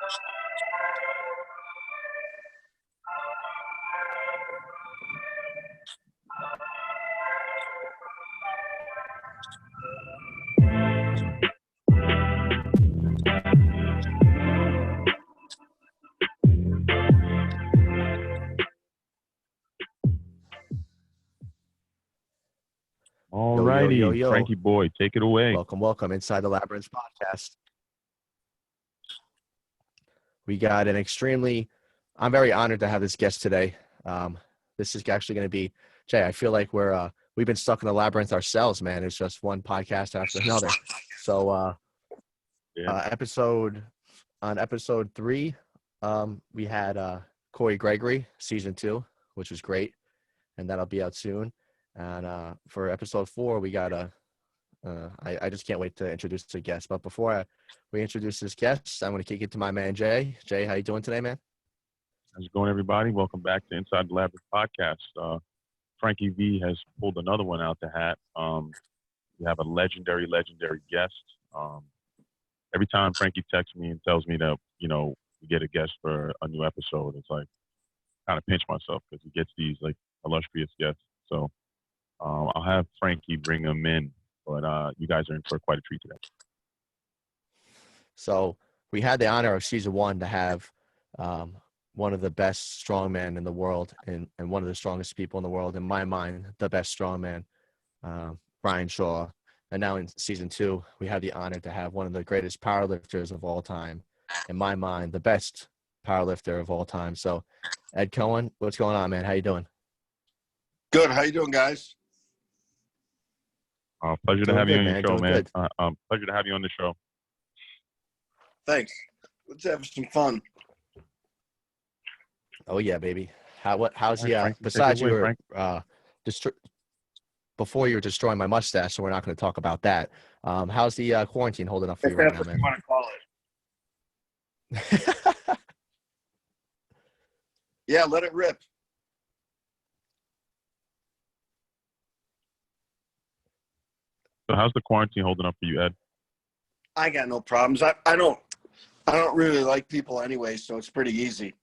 All righty, yo. Frankie boy, take it away. Welcome. Inside the Labyrinth podcast. We got I'm very honored to have this guest today. This is actually going to be, Jay, I feel like we've been stuck in the labyrinth ourselves, man. It's just one podcast after another. So, episode 3, we had Corey Gregory, season 2, which was great. And that'll be out soon. And for episode 4, we got I just can't wait to introduce the guest. But before we introduce this guest, I'm going to kick it to my man, Jay. Jay, how you doing today, man? How's it going, everybody? Welcome back to Inside the Labyrinth podcast. Frankie V has pulled another one out the hat. We have a legendary guest. Every time Frankie texts me and tells me that, we get a guest for a new episode, it's like kind of pinch myself because he gets these like illustrious guests. So I'll have Frankie bring them in, but you guys are in for quite a treat today. So we had the honor of season 1 to have one of the best strongmen in the world and one of the strongest people in the world, in my mind, the best strongman, Brian Shaw. And now in season 2, we have the honor to have one of the greatest powerlifters of all time, in my mind, the best powerlifter of all time. So Ed Coan, what's going on, man? How you doing? Good. How you doing, guys? Pleasure to have you on your show, man. Pleasure to have you on the show. Thanks. Let's have some fun. Oh yeah, baby. How's the Frank, besides you were before you were destroying my mustache, so we're not going to talk about that. How's the quarantine holding up for you right now, man? What you want to call it. Yeah, let it rip. So how's the quarantine holding up for you, Ed? I got no problems. I don't really like people anyway, so it's pretty easy.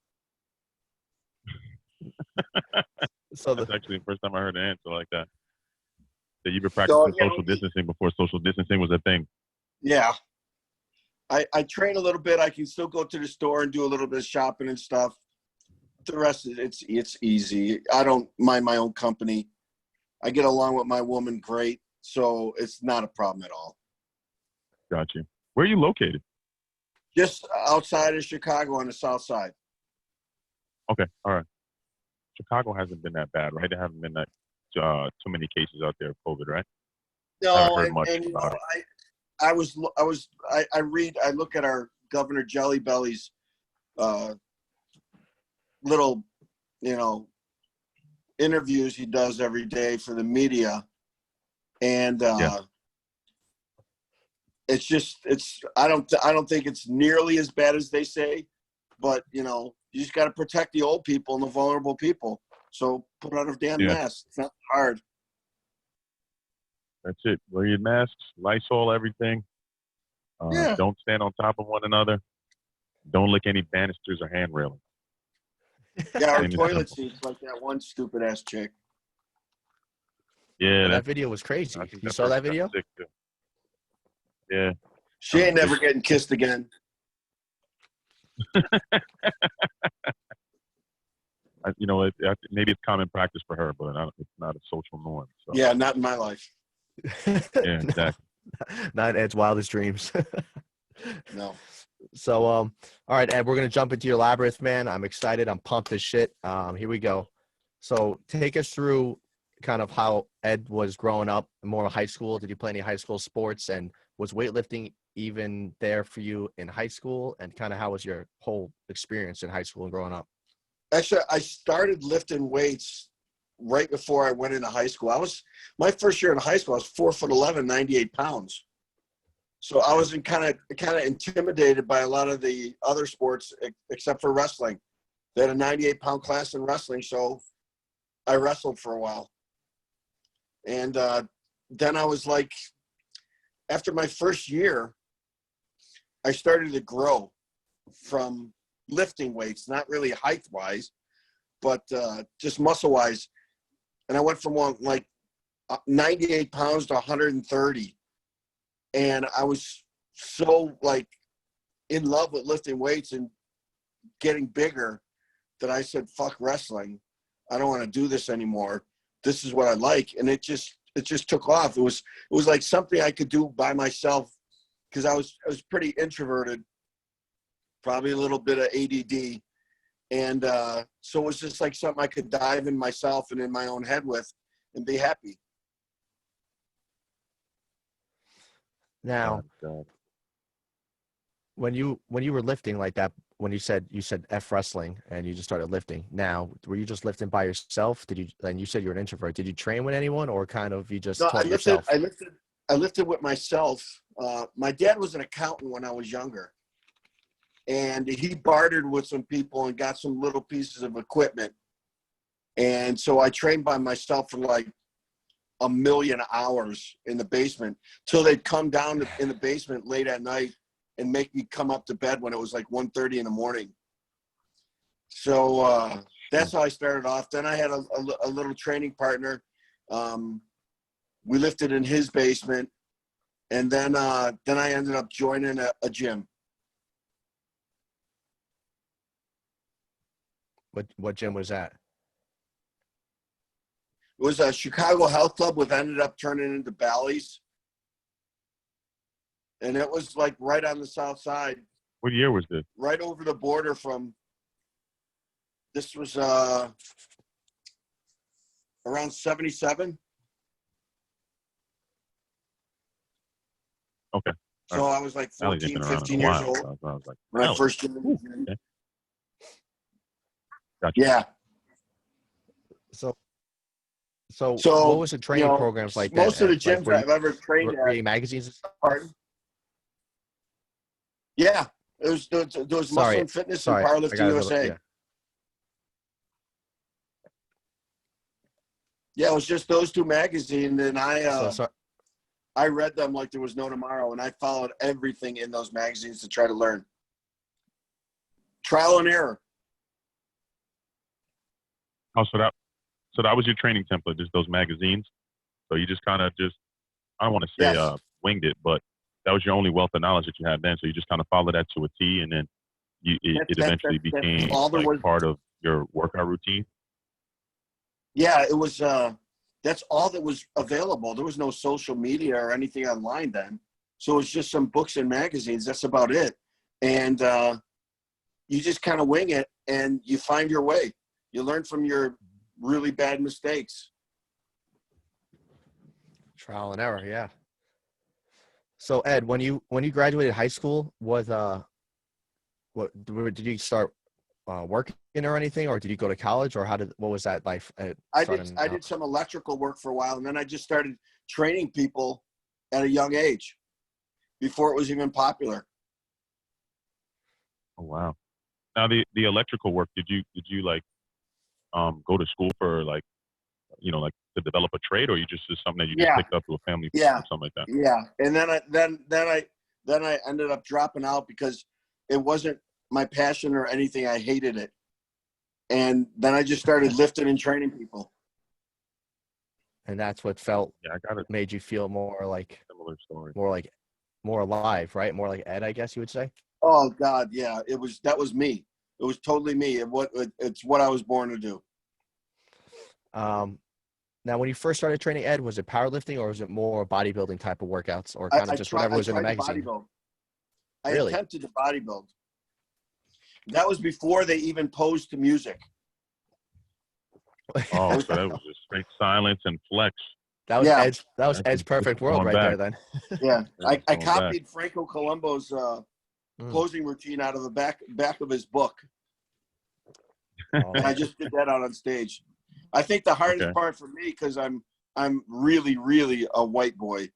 So that's actually the first time I heard an answer like that. That you've been practicing social distancing before social distancing was a thing. Yeah. I train a little bit. I can still go to the store and do a little bit of shopping and stuff. The rest of it's easy. I don't mind my own company. I get along with my woman great, so it's not a problem at all. Got you. Where are you located? Just outside of Chicago on the south side. Okay, all right. Chicago hasn't been that bad, right? There haven't been that too many cases out there of COVID, right? No, I haven't heard much about it. I look at our Governor Jelly Belly's little, interviews he does every day for the media, and I don't think it's nearly as bad as they say, but you just got to protect the old people and the vulnerable people. So put on a damn mask. It's not hard. That's it. Wear your masks, Lysol, everything. Don't stand on top of one another. Don't lick any banisters or hand railings. Yeah, our toilet seats like that one stupid ass chick. Yeah, that video was crazy. You saw that video? Yeah. She ain't never getting kissed again. Maybe it's common practice for her, but it's not a social norm. So. Yeah, not in my life. Yeah, exactly. Not Ed's wildest dreams. No. So, all right, Ed, we're going to jump into your labyrinth, man. I'm excited. I'm pumped as shit. Here we go. So take us through kind of how Ed was growing up, more high school. Did you play any high school sports? And was weightlifting even there for you in high school? And kind of how was your whole experience in high school and growing up? Actually, I started lifting weights right before I went into high school. My first year in high school, I was 4'11", 98 pounds. So I was kind of intimidated by a lot of the other sports, except for wrestling. They had a 98-pound class in wrestling, so I wrestled for a while. And then I was like, after my first year, I started to grow. from lifting weights, not really height wise, but just muscle wise. And I went from 98 pounds to 130. And I was so like in love with lifting weights and getting bigger that I said, fuck wrestling. I don't want to do this anymore. This is what I like. And it just took off. It was like something I could do by myself, because I was pretty introverted, probably a little bit of ADD. And so it was just like something I could dive in myself and in my own head with and be happy. Now, when you were lifting like that, when you said F wrestling and you just started lifting, now, were you just lifting by yourself? And you said you're an introvert. Did you train with anyone, or kind of you just taught yourself? I lifted with myself. My dad was an accountant when I was younger, and he bartered with some people and got some little pieces of equipment. And so I trained by myself for like 1 million hours in the basement till they'd come down in the basement late at night and make me come up to bed when it was like 1:30 in the morning. So that's how I started off. Then I had a little training partner. We lifted in his basement, and then I ended up joining a gym. What gym was that? It was a Chicago Health Club, which ended up turning into Bally's. And it was like right on the south side. What year was this? Right over the border from, this was around 77. Okay. So I was like 14, 15 years old I was like, when I first joined the gym. Okay. Gotcha. Yeah. So what was the training programs like that? Most of the gyms I've ever trained at. Reading magazines? Pardon? Yeah. There was Muscle and Fitness and Powerlifting USA. Yeah, it was just those two magazines, and I read them like there was no tomorrow, and I followed everything in those magazines to try to learn. Trial and error. Oh, so that was your training template, just those magazines. So you just kind of I don't want to say winged it, but that was your only wealth of knowledge that you had then. So you just kind of followed that to a T, and then it eventually became like part of your workout routine. Yeah, it was. That's all that was available. There was no social media or anything online then, so it was just some books and magazines. That's about it. And you just kind of wing it, and you find your way. You learn from your really bad mistakes. Trial and error, yeah. So Ed, when you graduated high school, did you start working or anything, or did you go to college, or what was that like? I did some electrical work for a while, and then I just started training people at a young age before it was even popular. Oh wow! Now the electrical work, did you like go to school for like to develop a trade, or you just is something that you just picked up to a family or something like that? Yeah, and then I ended up dropping out because it wasn't my passion or anything. I hated it, and then I just started lifting and training people. And that's what made you feel more like similar story, more alive, right? More like Ed, I guess you would say. Oh God, yeah, that was me. It was totally me. It's what I was born to do. Now, when you first started training, Ed, was it powerlifting or was it more bodybuilding type of workouts, or kind of just whatever was in the magazine? I attempted to bodybuild. That was before they even posed to music. Oh, so that was just straight silence and flex. That was Ed's perfect world right there then. Yeah. I copied Franco Colombo's posing routine out of the back of his book. And I just did that out on stage. I think the hardest part for me, because I'm really, really a white boy,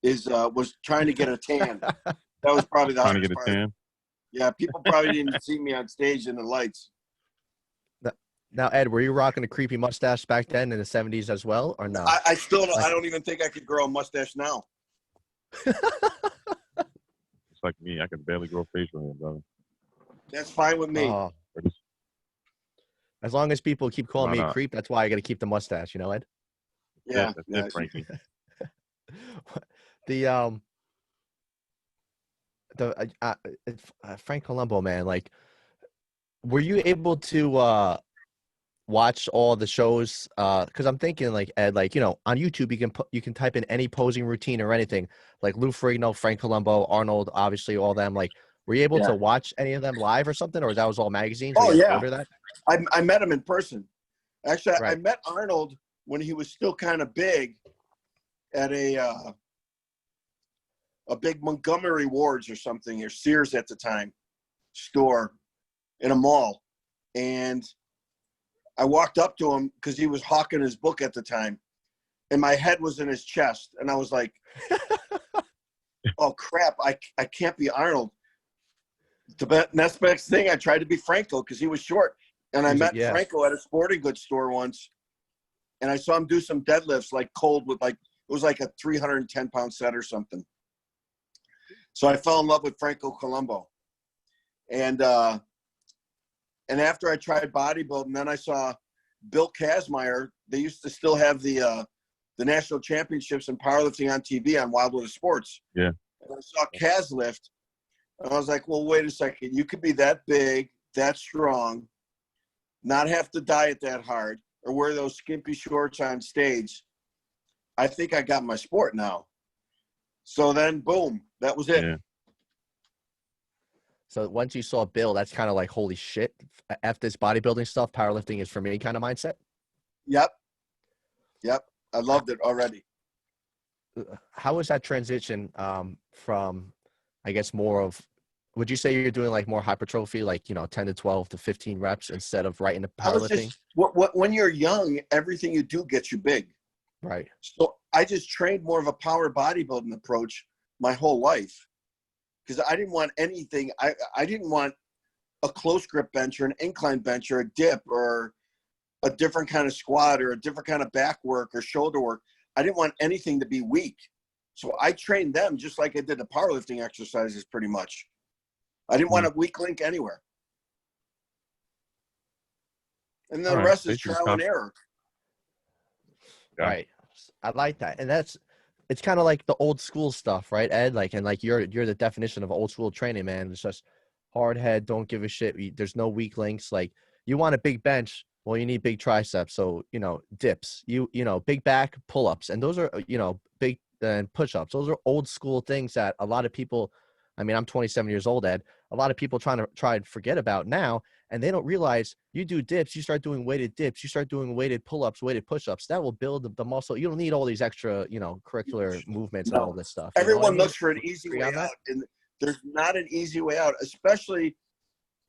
was trying to get a tan. That was probably the hardest part. Trying to get a tan? Yeah, people probably didn't see me on stage in the lights. Now, Ed, were you rocking a creepy mustache back then in the 70s as well, or no? I still don't. I don't even think I could grow a mustache now. It's like me. I can barely grow facial hair, brother. That's fine with me. Oh, as long as people keep calling me a Right on. creep, that's why I got to keep the mustache. You know, Ed. Yeah, That's yeah. it, Frankie. The Frank Colombo, man. Like, were you able to watch all the shows? Because I'm thinking, like, Ed, like, you know, on YouTube you can type in any posing routine or anything, like Lou Ferrigno, Frank Colombo, Arnold, obviously all them. Like, were you able Yeah. to watch any of them live or something, or that was all magazines? Oh, Where you had to yeah. order that? I met him in person. Actually, I Right. met Arnold when he was still kind of big at a big Montgomery Wards or something, or Sears at the time, store in a mall. And I walked up to him because he was hawking his book at the time. And my head was in his chest. And I was like, oh, crap, I can't be Arnold. The next thing, I tried to be Franco because he was short. And I met Yeah. Franco at a sporting goods store once. And I saw him do some deadlifts, like cold with it was like a 310-pound set or something. So I fell in love with Franco Colombo. And after I tried bodybuilding, then I saw Bill Kazmaier. They used to still have the national championships in powerlifting on TV on Wild World of Sports. Yeah. And I saw Kaz lift. And I was like, well, wait a second. You could be that big, that strong, not have to diet that hard, or wear those skimpy shorts on stage. I think I got my sport now. So then, boom, that was it. Yeah. So once you saw Bill, that's kind of like, holy shit, after this bodybuilding stuff, powerlifting is for me kind of mindset. Yep. I loved it already. How was that transition from, I guess, more of, would you say you're doing like more hypertrophy, like, you know, 10 to 12 to 15 reps instead of right into powerlifting? When you're young, everything you do gets you big. Right. So I just trained more of a power bodybuilding approach my whole life because I didn't want anything. I didn't want a close grip bench or an incline bench or a dip or a different kind of squat or a different kind of back work or shoulder work. I didn't want anything to be weak. So I trained them just like I did the powerlifting exercises pretty much. I didn't want a weak link anywhere. And then the rest is trial and error. Yeah. Right. I like that. And it's kind of like the old school stuff, right, Ed? Like, and like you're the definition of old school training, man. It's just hard head, don't give a shit. There's no weak links. Like, you want a big bench, well, you need big triceps. So, you know, dips, you know, big back, pull-ups. And those are, you know, big and push-ups. Those are old school things that a lot of people, I mean, I'm 27 years old, Ed. A lot of people try and forget about now, and they don't realize you do dips, you start doing weighted dips, you start doing weighted pull-ups, weighted push-ups. That will build the muscle. You don't need all these extra, you know, curricular movements and all this stuff. Everyone looks for an easy way out, and there's not an easy way out, especially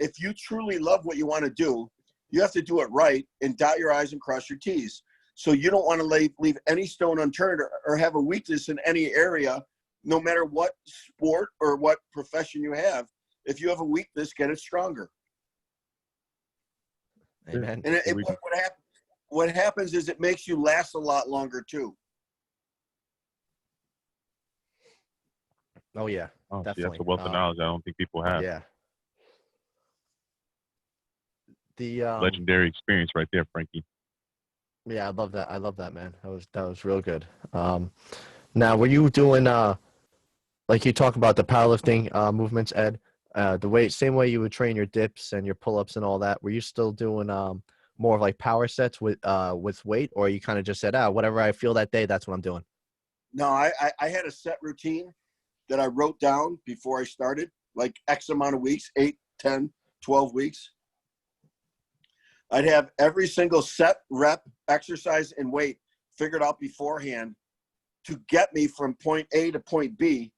if you truly love what you want to do. You have to do it right and dot your I's and cross your T's. So you don't want to leave any stone unturned or have a weakness in any area, no matter what sport or what profession you have. If you have a weakness, get it stronger. Amen. And what happens is it makes you last a lot longer too. Oh yeah, definitely. See, that's a wealth of knowledge I don't think people have. Yeah. The legendary experience right there, Frankie. Yeah, I love that. I love that, man. That was real good. Now, were you doing like you talk about the powerlifting movements, Ed? Same way you would train your dips and your pull-ups and all that. Were you still doing more of like power sets with weight, or you kind of just said, whatever I feel that day, that's what I'm doing? No, I had a set routine that I wrote down before I started, like X amount of weeks, 8, 10, 12 weeks. I'd have every single set, rep, exercise, and weight figured out beforehand to get me from point A to point B,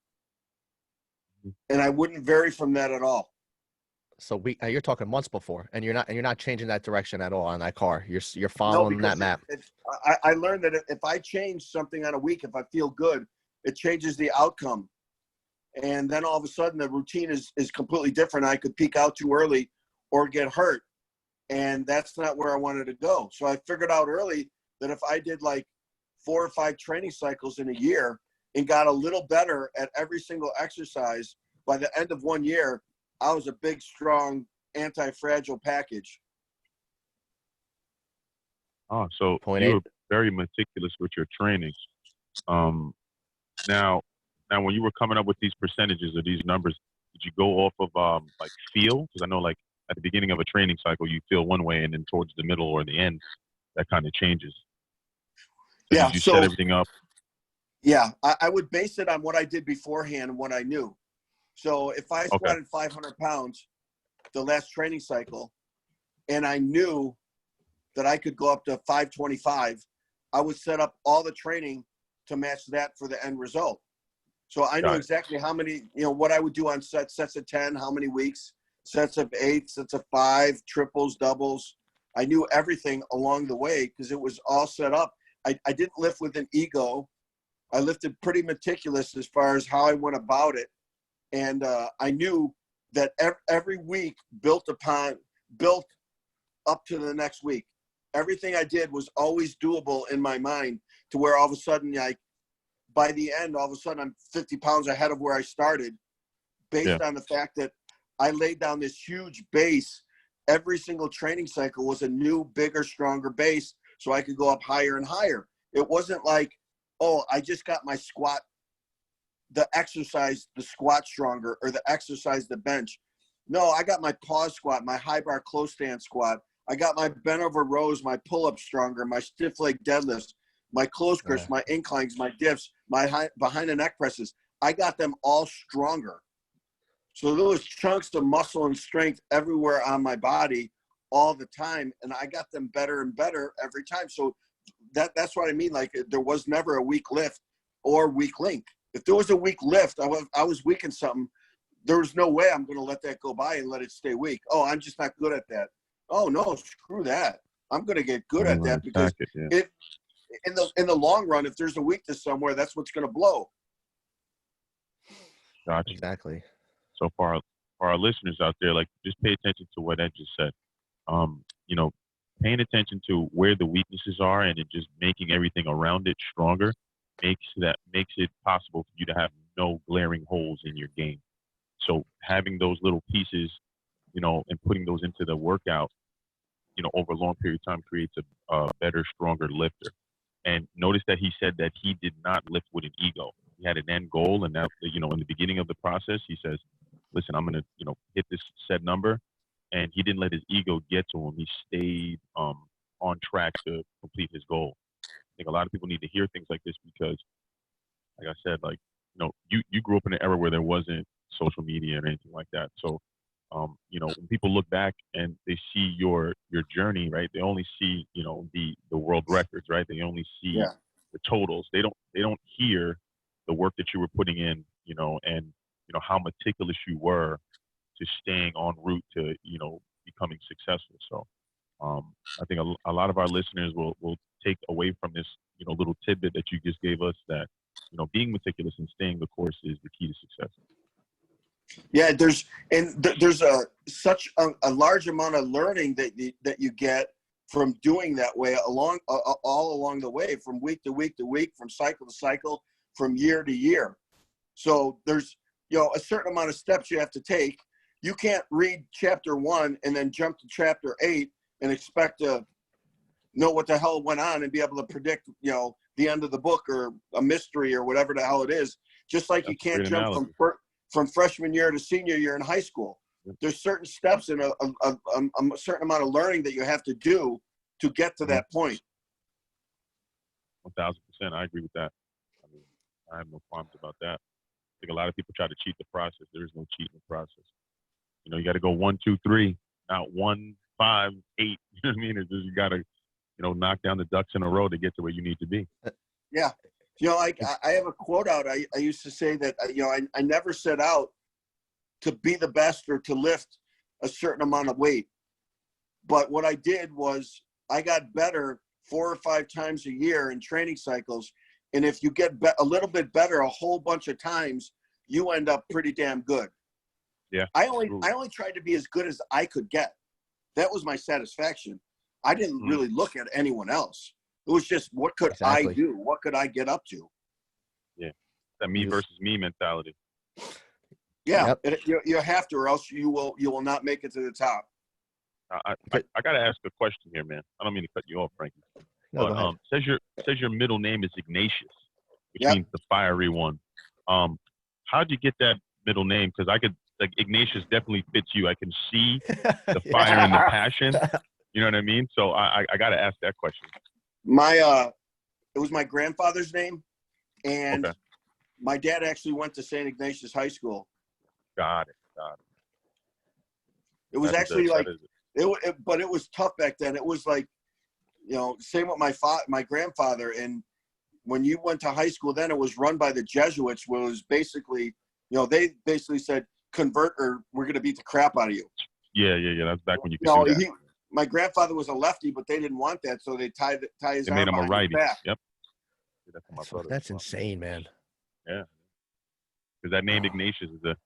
and I wouldn't vary from that at all. So you're talking months before, and you're not changing that direction at all on that car. You're following that map. I learned that if I change something on a week, if I feel good, it changes the outcome, and then all of a sudden the routine is completely different. I could peak out too early or get hurt. And that's not where I wanted to go. So I figured out early that if I did like 4 or 5 training cycles in a year and got a little better at every single exercise, by the end of 1 year, I was a big, strong anti-fragile package. Oh, so Point you eight. were very meticulous with your training. Now, when you were coming up with these percentages or these numbers, did you go off of like feel? Because I know like at the beginning of a training cycle, you feel one way, and then towards the middle or the end, that kind of changes. So Yeah. did you So set everything up? yeah, I would base it on what I did beforehand and what I knew. So if I squatted 500 pounds the last training cycle, and I knew that I could go up to 525, I would set up all the training to match that for the end result. So I knew exactly how many, what I would do on sets of 10, how many weeks, sets of 8, sets of 5, triples, doubles. I knew everything along the way because it was all set up. I didn't lift with an up. I lifted pretty meticulous as far as how I went about it. And I knew that every week built up to the next week. Everything I did was always doable in my mind to where all of a sudden, by the end, all of a sudden I'm 50 pounds ahead of where I started based on the fact that I laid down this huge base. Every single training cycle was a new, bigger, stronger base so I could go up higher and higher. It wasn't like, oh, I just got my squat, the squat stronger, or the exercise, the bench. No, I got my pause squat, my high bar close stand squat. I got my bent over rows, my pull-ups stronger, my stiff leg deadlifts, my close grips, my inclines, my dips, my behind the neck presses. I got them all stronger. So there was chunks of muscle and strength everywhere on my body all the time, and I got them better and better every time. So that's what I mean. Like, there was never a weak lift or weak link. If there was a weak lift, I was weak in something, there was no way I'm going to let that go by and let it stay weak. Oh, I'm just not good at that. Oh no, screw that. I'm going to get good at that because in the long run, if there's a weakness somewhere, that's what's going to blow. Gotcha. Exactly. So for our listeners out there, like, just pay attention to what Ed just said. Paying attention to where the weaknesses are and just making everything around it stronger makes it possible for you to have no glaring holes in your game. So having those little pieces, and putting those into the workout, over a long period of time creates a better, stronger lifter. And notice that he said that he did not lift with an ego. He had an end goal, and that, in the beginning of the process, he says, listen, I'm going to, hit this set number. And he didn't let his ego get to him. He stayed on track to complete his goal. I think a lot of people need to hear things like this because, like I said, like, you grew up in an era where there wasn't social media or anything like that. So, when people look back and they see your journey, right, they only see, the world records, right? They only see the totals. They don't hear the work that you were putting in, and, how meticulous you were to staying en route to, becoming successful. So I think a lot of our listeners will take away from this, little tidbit that you just gave us that, being meticulous and staying the course is the key to success. Yeah, there's such a large amount of learning that you get from doing that way all along the way, from week to week to week, from cycle to cycle, from year to year. So there's, a certain amount of steps you have to take. You can't read chapter 1 and then jump to chapter 8 and expect to know what the hell went on and be able to predict, the end of the book or a mystery or whatever the hell it is. Just like you can't jump from freshman year to senior year in high school. There's certain steps and a certain amount of learning that you have to do to get to that point. 1,000%. I agree with that. I mean, I have no qualms about that. I think a lot of people try to cheat the process. There is no cheating the process. You got to go 1, 2, 3, not 1, 5, 8. You know what I mean? It's just, you got to, knock down the ducks in a row to get to where you need to be. Yeah. Like, I have a quote out. I used to say that, I never set out to be the best or to lift a certain amount of weight. But what I did was I got better 4 or 5 times a year in training cycles. And if you get a little bit better a whole bunch of times, you end up pretty damn good. Yeah. I only tried to be as good as I could get. That was my satisfaction. I didn't really look at anyone else. It was just, what could I do? What could I get up to? Yeah. That me versus me mentality. Yeah, Yep. you have to, or else you will not make it to the top. I got to ask a question here, man. I don't mean to cut you off, Frankie. No, go But ahead. says your middle name is Ignatius, which Yep. means the fiery one. How'd you get that middle name? Because I could, like, Ignatius definitely fits you. I can see the fire and the passion. You know what I mean? So I got to ask that question. It was my grandfather's name, and Okay. my dad actually went to St. Ignatius High School. Got it. It was That is actually it. like That is it. but it was tough back then. It was like, same with my grandfather. And when you went to high school, then it was run by the Jesuits, was basically, they basically said, convert or we're going to beat the crap out of you. Yeah. That's back when you could do that. My grandfather was a lefty, but they didn't want that, so they tie his They arm made him a behind his righty. back. Yep. That's my brother. That's insane, man. Yeah. Because that name Ignatius is that's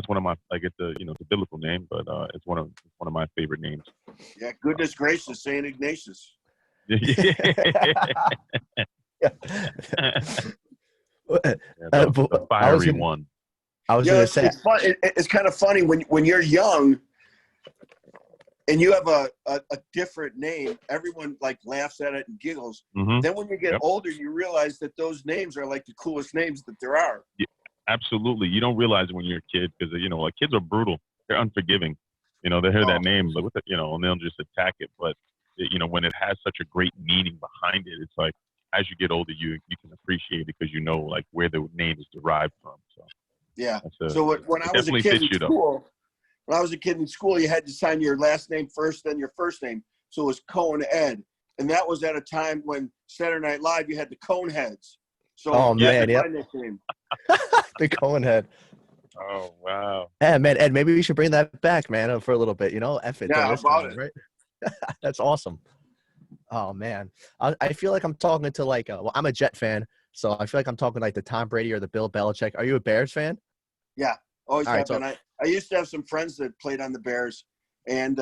one of my, like, it's it's a biblical name, but it's one of my favorite names. Yeah, goodness gracious, St. Ignatius. The fiery one. I was gonna say it's fun. It's kind of funny when you're young and you have a different name. Everyone like laughs at it and giggles. Mm-hmm. Then when you get older, you realize that those names are like the coolest names that there are. Yeah, absolutely. You don't realize when you're a kid because like kids are brutal. They're unforgiving. They hear that name, but and they'll just attack it. But when it has such a great meaning behind it, it's like as you get older, you can appreciate it because like where the name is derived from. So yeah. So when I was a kid in school, you had to sign your last name first, then your first name. So it was Coan Ed, and that was at a time when Saturday Night Live you had the Coan heads. So man, my nickname. The Coan head. Oh wow. Yeah, man, Ed, maybe we should bring that back, man, for a little bit. F it. Yeah, about it. Right? That's awesome. Oh man, I feel like I'm talking to I'm a Jet fan, so I feel like I'm talking like the Tom Brady or the Bill Belichick. Are you a Bears fan? Yeah, always have been. I used to have some friends that played on the Bears, and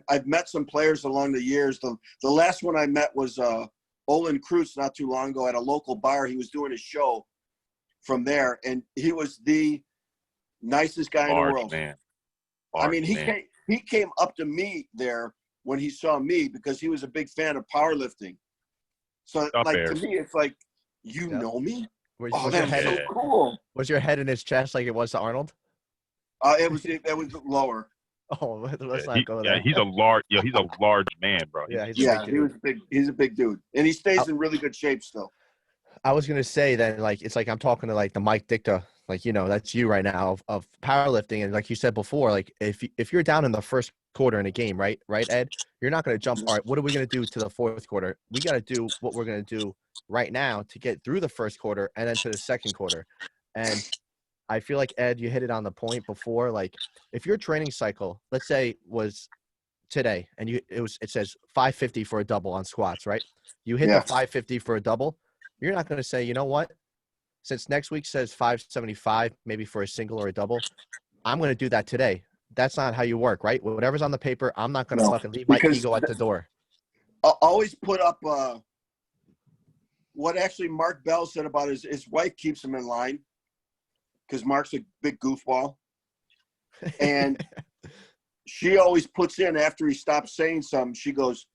I've met some players along the years. The last one I met was Olin Kreutz not too long ago at a local bar. He was doing a show from there, and he was the nicest guy in the world. Man. He came up to me there when he saw me because he was a big fan of powerlifting. So to me, it's like, know me? That's so cool. Was your head in his chest like it was to Arnold? It was lower. Oh, let's not go there. Yeah, he's a large man, bro. He's a big dude, and he stays in really good shape still. I was gonna say then, it's like I'm talking to like the Mike Dicta, that's you right now of powerlifting, and like you said before, like if you're down in the first quarter in a game, right, Ed, you're not gonna jump. All right, what are we gonna do to the fourth quarter? We got to do what we're gonna do right now to get through the first quarter and then to the second quarter. And I feel like, Ed, you hit it on the point before. Like if your training cycle, let's say, was today, and it says 550 for a double on squats, right? You hit the 550 for a double. You're not going to say, you know what? Since next week says 575, maybe for a single or a double, I'm going to do that today. That's not how you work, right? Whatever's on the paper, I'm not going to fucking leave my ego at the door. I'll always put up what actually Mark Bell said about his wife keeps him in line because Mark's a big goofball. And she always puts in after he stops saying something, she goes,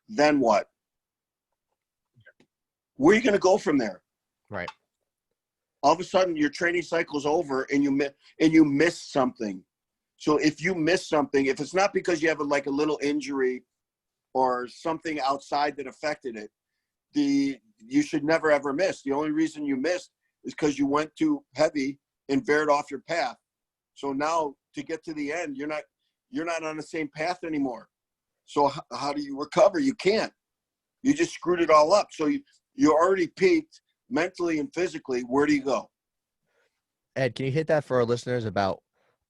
then what? Where are you going to go from there? Right. All of a sudden, your training cycle's over, and you miss something. So if you miss something, if it's not because you have a little injury or something outside that affected it, you should never ever miss. The only reason you missed is because you went too heavy and veered off your path. So now to get to the end, you're not on the same path anymore. So how do you recover? You can't. You just screwed it all up. So you already peaked mentally and physically. Where do you go? Ed, can you hit that for our listeners about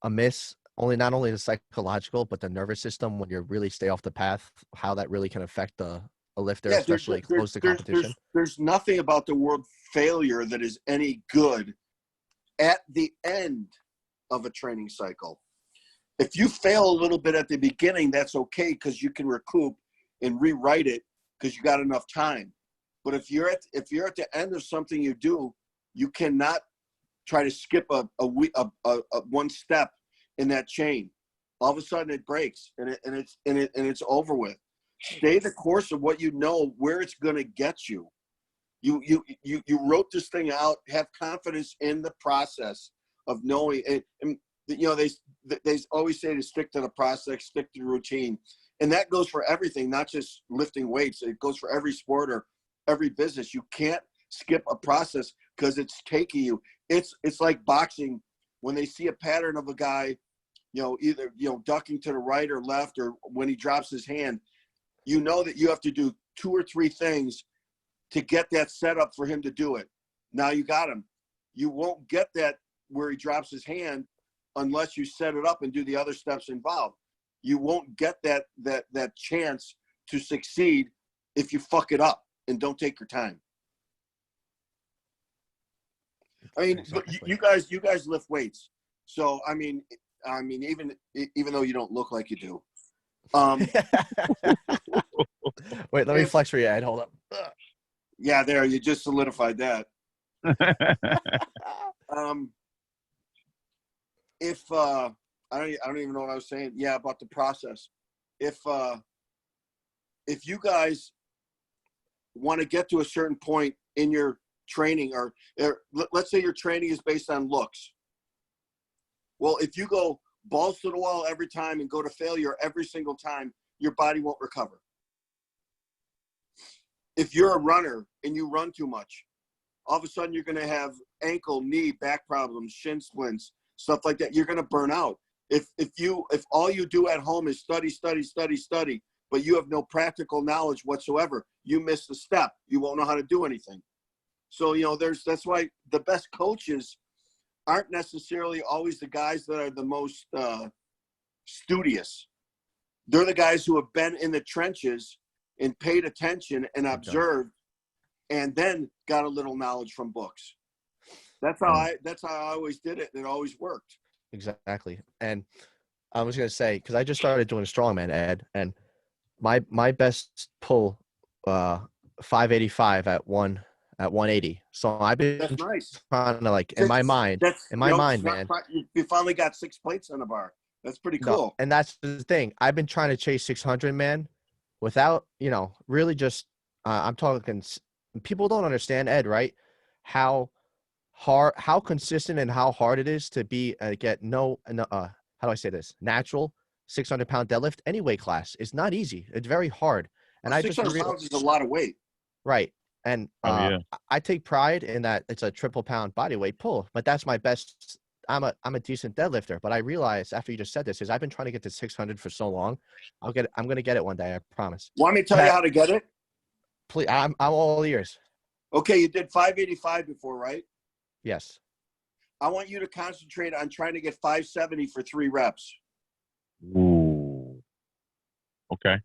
a miss, not only the psychological, but the nervous system when you really stay off the path, how that really can affect a lifter, especially close to competition? There's nothing about the word failure that is any good at the end of a training cycle. If you fail a little bit at the beginning, that's okay because you can recoup and rewrite it because you got enough time. But if you're at the end of something you do, you cannot try to skip a one step in that chain. All of a sudden it breaks and it's over with. Stay the course of what you know, where it's going to get you. You wrote this thing out. Have confidence in the process of knowing. And you know, they always say to stick to the process, stick to the routine, and that goes for everything, not just lifting weights. It goes for every sport or every business. You can't skip a process because it's taking you. It's like boxing. When they see a pattern of a guy, you know, either, you know, ducking to the right or left, or when he drops his hand, you know that you have to do 2 or 3 things to get that set up for him to do it. Now you got him. You won't get that where he drops his hand unless you set it up and do the other steps involved. You won't get that chance to succeed if you fuck it up and don't take your time. I mean, exactly. you guys lift weights, so I mean, even though you don't look like you do. Wait, let me flex for you, Ed. Hold up. Yeah, there, you just solidified that. If I don't even know what I was saying. Yeah, about the process. If you guys want to get to a certain point in your training, or let's say your training is based on looks. Well, if you go balls to the wall every time and go to failure every single time, your body won't recover. If you're a runner and you run too much, all of a sudden you're going to have ankle, knee, back problems, shin splints, stuff like that. You're going to burn out. If all you do at home is study, but you have no practical knowledge whatsoever, you miss a step. You won't know how to do anything. So, you know, that's why the best coaches aren't necessarily always the guys that are the most studious. They're the guys who have been in the trenches and paid attention and observed, and then got a little knowledge from books. That's how I always did it, and it always worked. Exactly. And I was going to say, because I just started doing strongman, Ed, and my best pull 585 at 180. So I've been That's nice. trying to, like, in my mind, man. You finally got 6 plates on the bar. That's pretty cool. No, and that's the thing. I've been trying to chase 600, man, without, you know, really just I'm talking. People don't understand, Ed, right? How consistent and how hard it is to be get how do I say this? Natural 600-pound deadlift, any weight class. It's not easy. It's very hard. And 600 pounds is a lot of weight. Right. And I take pride in that it's a triple pound body weight pull, but that's my best. I'm a decent deadlifter, but I realized after you just said this is I've been trying to get to 600 for so long. I'm going to get it one day. I promise. Want me to tell you how to get it? Please. I'm all ears. Okay. You did 585 before, right? Yes. I want you to concentrate on trying to get 570 for 3 reps. Ooh. Okay,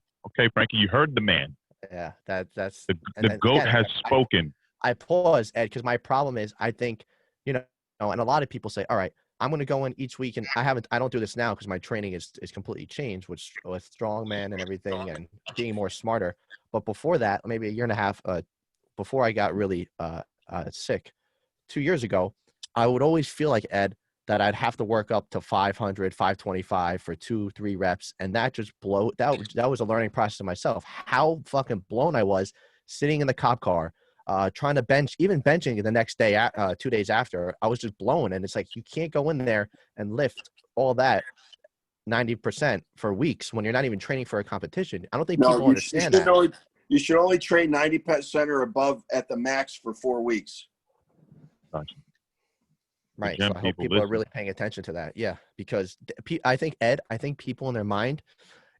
Frankie, you heard the man. Yeah, that's the GOAT again, has spoken. I pause, Ed, because my problem is I think, you know, and a lot of people say, all right, I'm going to go in each week, and I don't do this now because my training is completely changed with strongman and everything and being more smarter. But before that, maybe a year and a half before I got really sick, 2 years ago, I would always feel like, Ed, that I'd have to work up to 500, 525 for 2-3 reps. And that just that was a learning process of myself. How fucking blown I was sitting in the cop car, trying to benching the next day, 2 days after, I was just blown. And it's like, you can't go in there and lift all that 90% for weeks when you're not even training for a competition. I don't think people understand that. You should only train 90% or above at the max for 4 weeks. Gotcha. Right. So I hope people are really paying attention to that. Yeah. Because I think, Ed, people in their mind,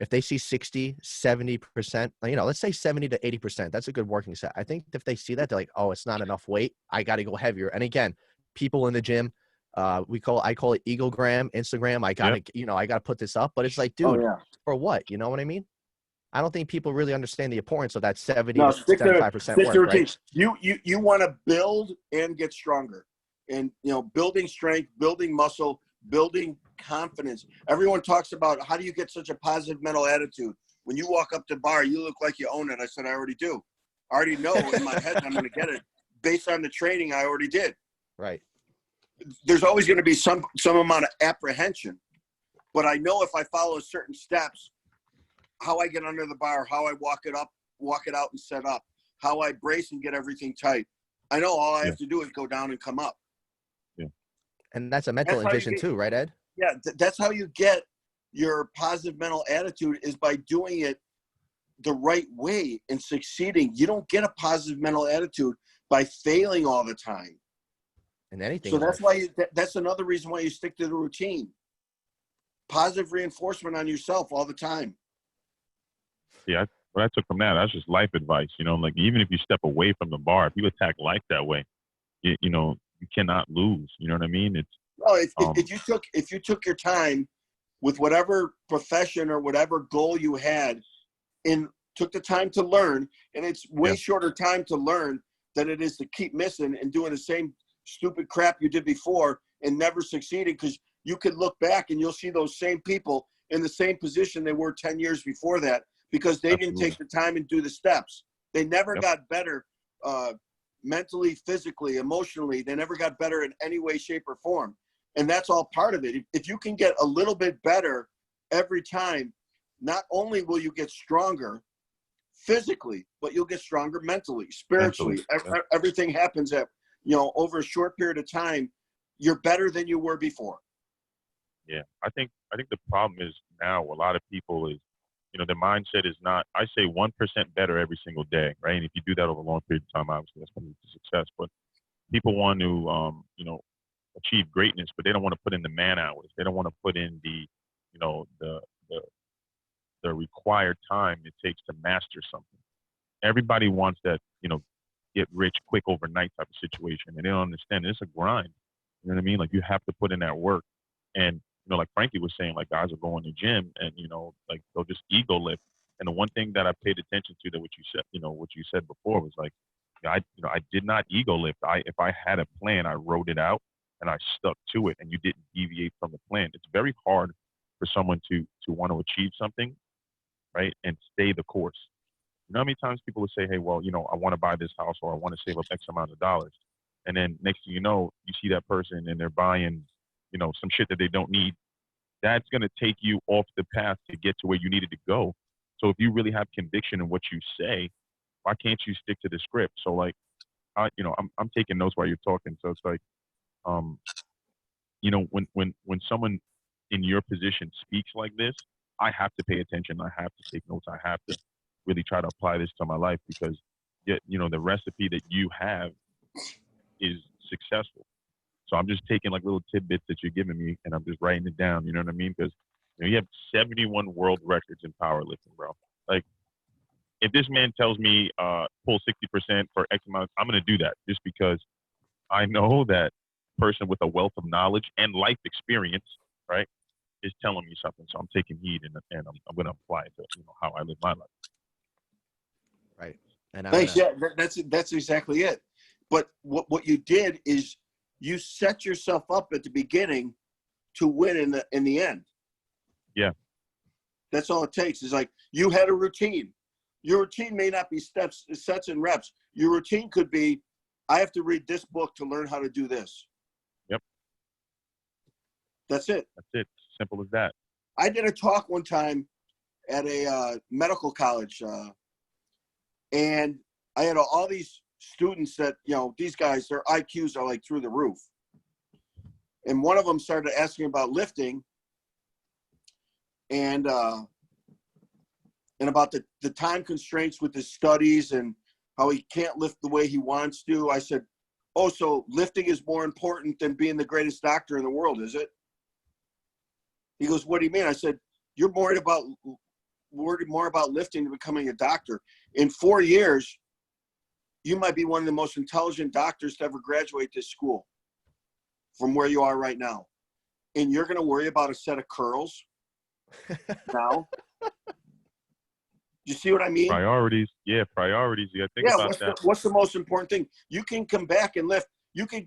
if they see 60, 70%, you know, let's say 70 to 80%, that's a good working set. I think if they see that, they're like, oh, it's not enough weight. I got to go heavier. And again, people in the gym, I call it egogram, Instagram. I got to put this up, but it's like, dude, for what? You know what I mean? I don't think people really understand the importance of that 70 to 75% work, right? You want to build and get stronger. And, you know, building strength, building muscle, building confidence. Everyone talks about how do you get such a positive mental attitude? When you walk up to the bar, you look like you own it. I said, I already do. I already know in my head I'm going to get it based on the training I already did. Right. there's always going to be some amount of apprehension. But I know if I follow certain steps, how I get under the bar, how I walk it out and set up, how I brace and get everything tight. I know all I have to do is go down and come up. Yeah. And that's a mental addition too, right, Ed? Yeah, that's how you get your positive mental attitude, is by doing it the right way and succeeding. You don't get a positive mental attitude by failing all the time. And anything. So that's why that's another reason why you stick to the routine. Positive reinforcement on yourself all the time. Yeah, what I took from that's just life advice. You know, like even if you step away from the bar, if you attack life that way, you know, you cannot lose. You know what I mean? It's if you took your time with whatever profession or whatever goal you had, and took the time to learn, and it's way shorter time to learn than it is to keep missing and doing the same stupid crap you did before and never succeeding, because you could look back and you'll see those same people in the same position they were 10 years before that, because they didn't take the time and do the steps. They never got better mentally, physically, emotionally. They never got better in any way, shape, or form. And that's all part of it. If you can get a little bit better every time, not only will you get stronger physically, but you'll get stronger mentally, spiritually. Everything happens at, over a short period of time, you're better than you were before. Yeah, I think the problem is now a lot of people is, the mindset is not, I say 1% better every single day, right? And if you do that over a long period of time, obviously that's going to lead to success. But people want to, achieve greatness, but they don't want to put in the man hours. They don't want to put in the required time it takes to master something. Everybody wants that, get rich quick overnight type of situation, and they don't understand it's a grind. You know what I mean? Like you have to put in that work. And like Frankie was saying, like guys are going to the gym and like they'll just ego lift. And the one thing that I paid attention to, that what you said before was like, I did not ego lift. If I had a plan, I wrote it out and I stuck to it, and you didn't deviate from the plan. It's very hard for someone to want to achieve something, right, and stay the course. You know how many times people would say, hey, well, I want to buy this house, or I want to save up X amount of dollars. And then next thing you know, you see that person and they're buying, some shit that they don't need. That's going to take you off the path to get to where you needed to go. So if you really have conviction in what you say, why can't you stick to the script? So like, I'm taking notes while you're talking. So it's like, when someone in your position speaks like this, I have to pay attention. I have to take notes. I have to really try to apply this to my life, because the recipe that you have is successful. So I'm just taking like little tidbits that you're giving me, and I'm just writing it down. You know what I mean? Because you have 71 world records in powerlifting, bro. Like, if this man tells me pull 60% for X amount, I'm going to do that, just because I know that person with a wealth of knowledge and life experience, right, is telling me something. So I'm taking heed, and I'm going to apply it to how I live my life. Right. And thanks. Yeah, that's exactly it. But what you did is you set yourself up at the beginning to win in the end. Yeah. That's all it takes. Is like, you had a routine. Your routine may not be steps, sets, and reps. Your routine could be, I have to read this book to learn how to do this. Yep. That's it. That's it. Simple as that. I did a talk one time at a medical college, and I had all these students that, these guys, their IQs are like through the roof. And one of them started asking about lifting and about the time constraints with his studies and how he can't lift the way he wants to. I said, oh, so lifting is more important than being the greatest doctor in the world, is it? He goes, what do you mean? I said, you're worried more about lifting than becoming a doctor. In 4 years, you might be one of the most intelligent doctors to ever graduate this school from where you are right now. And you're going to worry about a set of curls now? You see what I mean? Priorities. Yeah, priorities. You got to think about that. What's the most important thing? You can come back and lift. You could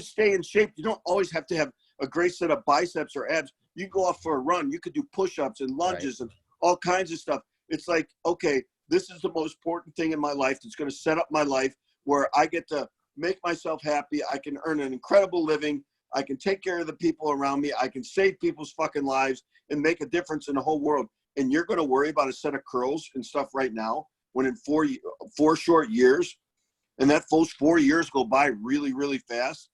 stay in shape. You don't always have to have a great set of biceps or abs. You go off for a run. You could do push-ups and lunges and all kinds of stuff. It's like, okay, this is the most important thing in my life that's going to set up my life where I get to make myself happy. I can earn an incredible living. I can take care of the people around me. I can save people's fucking lives and make a difference in the whole world. And you're going to worry about a set of curls and stuff right now when in 4 short years, and those 4 years go by really, really fast.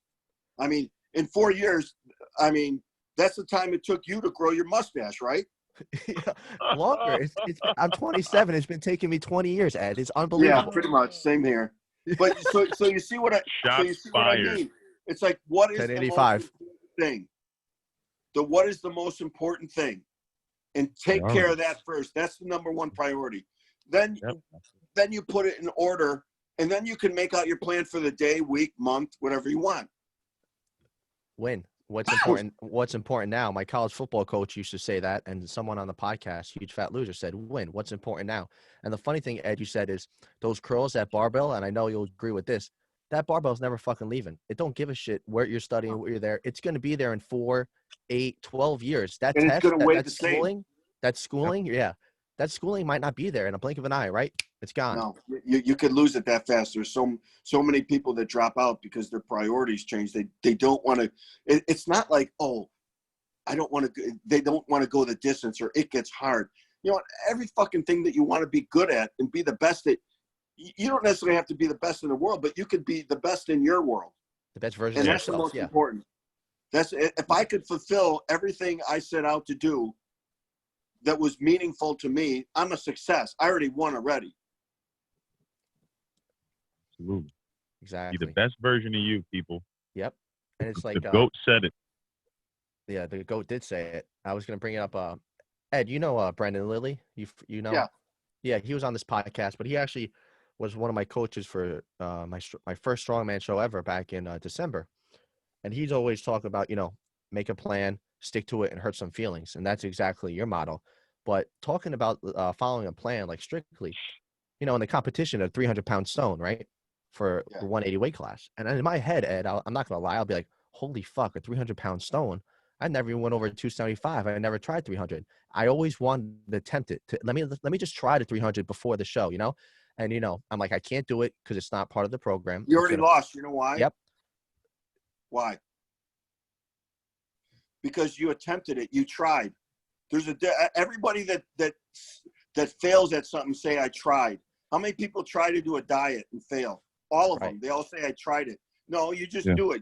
I mean, in 4 years, I mean, that's the time it took you to grow your mustache, right? Longer. I'm 27. It's been taking me 20 years, Ed. It's unbelievable. Yeah, pretty much. Same here. But so you see what I mean? It's like, what is the most 1085. important thing? What is the most important thing? And take care of that first. That's the number one priority. Then you put it in order, and then you can make out your plan for the day, week, month, whatever you want. Win. What's important now? My college football coach used to say that, and someone on the podcast, Huge Fat Loser, said, win. What's important now? And the funny thing, Ed, you said is those curls, that barbell, and I know you'll agree with this, that barbell's never fucking leaving. It don't give a shit where you're studying, where you're there. It's going to be there in 4, 8, 12 years. That and test, it's weigh that schooling, that schooling might not be there in a blink of an eye, right? It's gone. No, you could lose it that fast. There's so many people that drop out because their priorities change. They don't want to. It's not like, oh, I don't want to. They don't want to go the distance, or it gets hard. You know, every fucking thing that you want to be good at and be the best at. You don't necessarily have to be the best in the world, but you could be the best in your world. The best version and of that's yourself. The most important. That's if I could fulfill everything I set out to do that was meaningful to me, I'm a success. I already won already. Absolutely. Exactly. Be the best version of you, people. Yep. And it's like the GOAT said it. Yeah, the GOAT did say it. I was going to bring it up. Ed, you know Brandon Lilly? You know? Yeah, he was on this podcast, but he actually was one of my coaches for my first strongman show ever back in December. And he's always talking about, make a plan, stick to it, and hurt some feelings. And that's exactly your model. But talking about following a plan, like strictly, in the competition, a 300-pound stone, right, for the 180 weight class. And in my head, Ed, I'm not going to lie, I'll be like, holy fuck, a 300-pound stone. I never even went over 275. I never tried 300. I always wanted to attempt it. Let me just try the 300 before the show, And, I'm like, I can't do it because it's not part of the program. You already lost. You know why? Yep. Why? Because you attempted it. You tried. There's everybody that fails at something say I tried. How many people try to do a diet and fail? All of them. They all say I tried it. No, you just do it.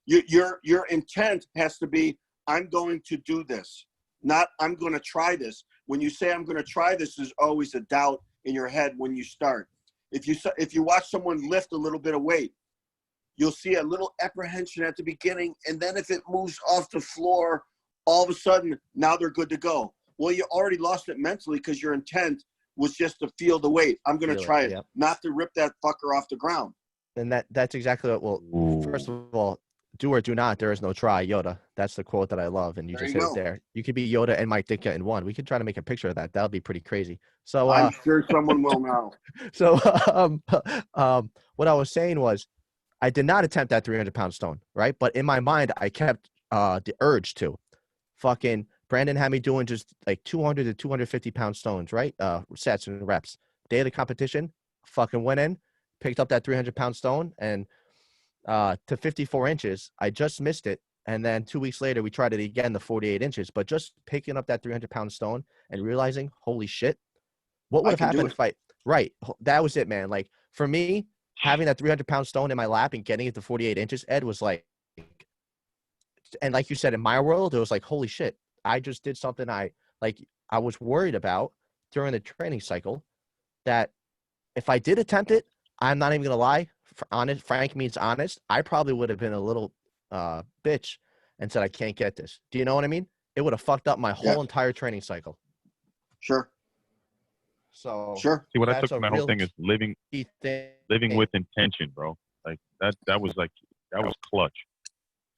Your intent has to be, I'm going to do this, not I'm going to try this. When you say I'm going to try this, there's always a doubt in your head when you start. If you watch someone lift a little bit of weight, you'll see a little apprehension at the beginning, and then if it moves off the floor, all of a sudden now they're good to go. Well, you already lost it mentally because your intent was just to feel the weight. I'm going to try it, not to rip that fucker off the ground. And that's exactly what. Well, first of all, do or do not. There is no try. Yoda. That's the quote that I love, and you just hit it there. You could be Yoda and Mike Ditka in one. We could try to make a picture of that. That'll be pretty crazy. So I'm sure someone will now. So what I was saying was, I did not attempt that 300-pound stone, right? But in my mind, I kept the urge to. Fucking Brandon had me doing just like 200 to 250-pound stones, right? Sets and reps. Day of the competition, fucking went in, picked up that 300-pound stone, and to 54 inches, I just missed it. And then 2 weeks later, we tried it again, the 48 inches. But just picking up that 300-pound stone and realizing, holy shit, what would have happened if that was it, man. Like, for me, having that 300-pound stone in my lap and getting it to 48 inches, Ed, was like, and like you said, in my world, it was like, holy shit, I just did something I was worried about during the training cycle, that if I did attempt it, I'm not even going to lie, honest, Frank means honest, I probably would have been a little bitch and said, I can't get this. Do you know what I mean? It would have fucked up my whole entire training cycle. Sure. So see, what I took from that whole thing is living with intention, bro. Like that was clutch.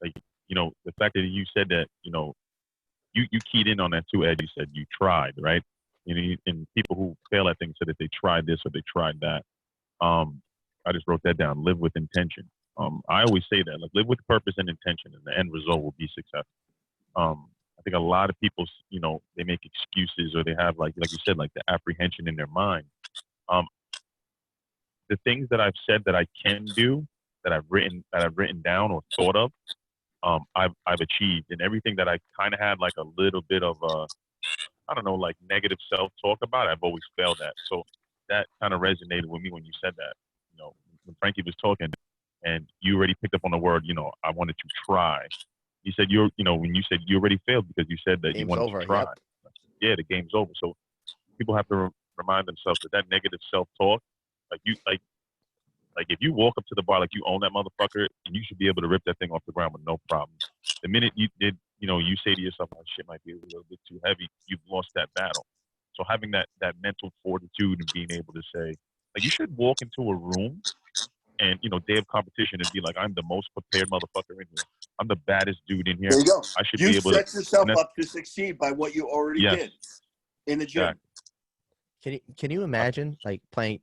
Like, the fact that you said that, you keyed in on that too, Ed. You said you tried, right? And people who fail at things said that they tried this or they tried that. I just wrote that down. Live with intention. I always say that, like, live with purpose and intention, and the end result will be success. I think a lot of people, they make excuses, or they have like you said, like the apprehension in their mind. The things that I've said that I can do, that I've written down or thought of, I've achieved. And everything that I kind of had like a little bit of I don't know, like negative self-talk about, I've always failed at. So that kind of resonated with me when you said that. You know, when Frankie was talking, and you already picked up on the word, you know, I wanted to try. You said when you said you already failed because you said that you wanted to try. Yep. Yeah, the game's over. So people have to remind themselves that negative self-talk, like if you walk up to the bar like you own that motherfucker, and you should be able to rip that thing off the ground with no problem. The minute you say to yourself, "Oh, shit might be a little bit too heavy," you've lost that battle. So having that mental fortitude and being able to say, like, you should walk into a room and day of competition and be like, "I'm the most prepared motherfucker in here. I'm the baddest dude in here. There you go. I should You be able to." set yourself up to succeed by what you already Yes. did in the gym. Exactly. Can you imagine like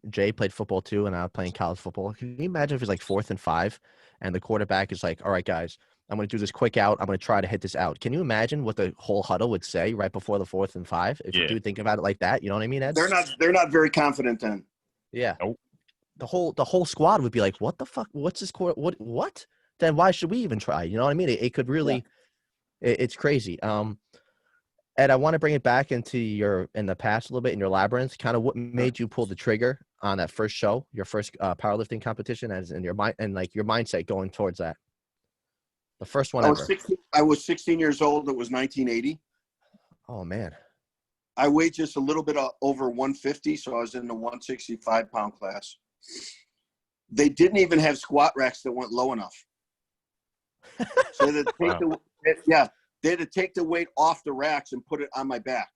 Jay played football too, and I was playing college football. Can you imagine if it's like 4th and 5, and the quarterback is like, "All right, guys, I'm going to do this quick out. I'm going to try to hit this out." Can you imagine what the whole huddle would say right before the 4th and 5? If you do think about it like that, you know what I mean, Ed? They're not very confident then. Yeah. Nope. The whole squad would be like, "What the fuck? What's this court? What? Then why should we even try?" You know what I mean? It could really, it's crazy. Ed, I want to bring it back into in the past a little bit in your labyrinth. Kind of what made you pull the trigger on that first show, your first powerlifting competition, as in your mind and like your mindset going towards that. The first one ever. I was 16 years old. It was 1980. Oh man. I weighed just a little bit over 150, so I was in the 165-pound class. They didn't even have squat racks that went low enough. So they had to take the weight off the racks and put it on my back.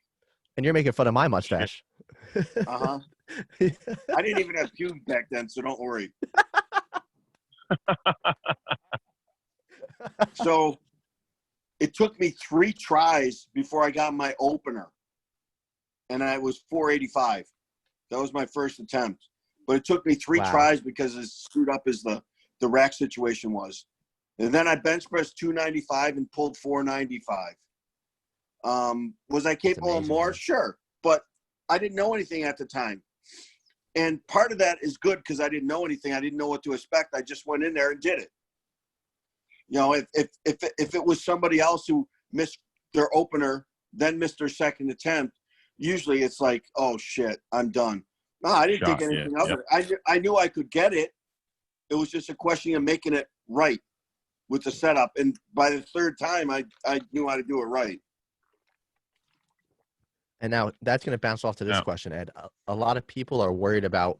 And you're making fun of my mustache. Uh-huh. I didn't even have pubes back then, so don't worry. So it took me 3 tries before I got my opener. And I was 485. That was my first attempt. But it took me 3 tries because as screwed up as the rack situation was. And then I bench pressed 295 and pulled 495. Was I capable of more? Man. Sure. But I didn't know anything at the time. And part of that is good because I didn't know anything. I didn't know what to expect. I just went in there and did it. You know, if it was somebody else who missed their opener, then missed their second attempt, usually it's like, oh, shit, I'm done. No, I didn't think anything of it. I knew I could get it. It was just a question of making it right with the setup. And by the 3rd time, I knew how to do it right. And now that's going to bounce off to this question, Ed. A lot of people are worried about,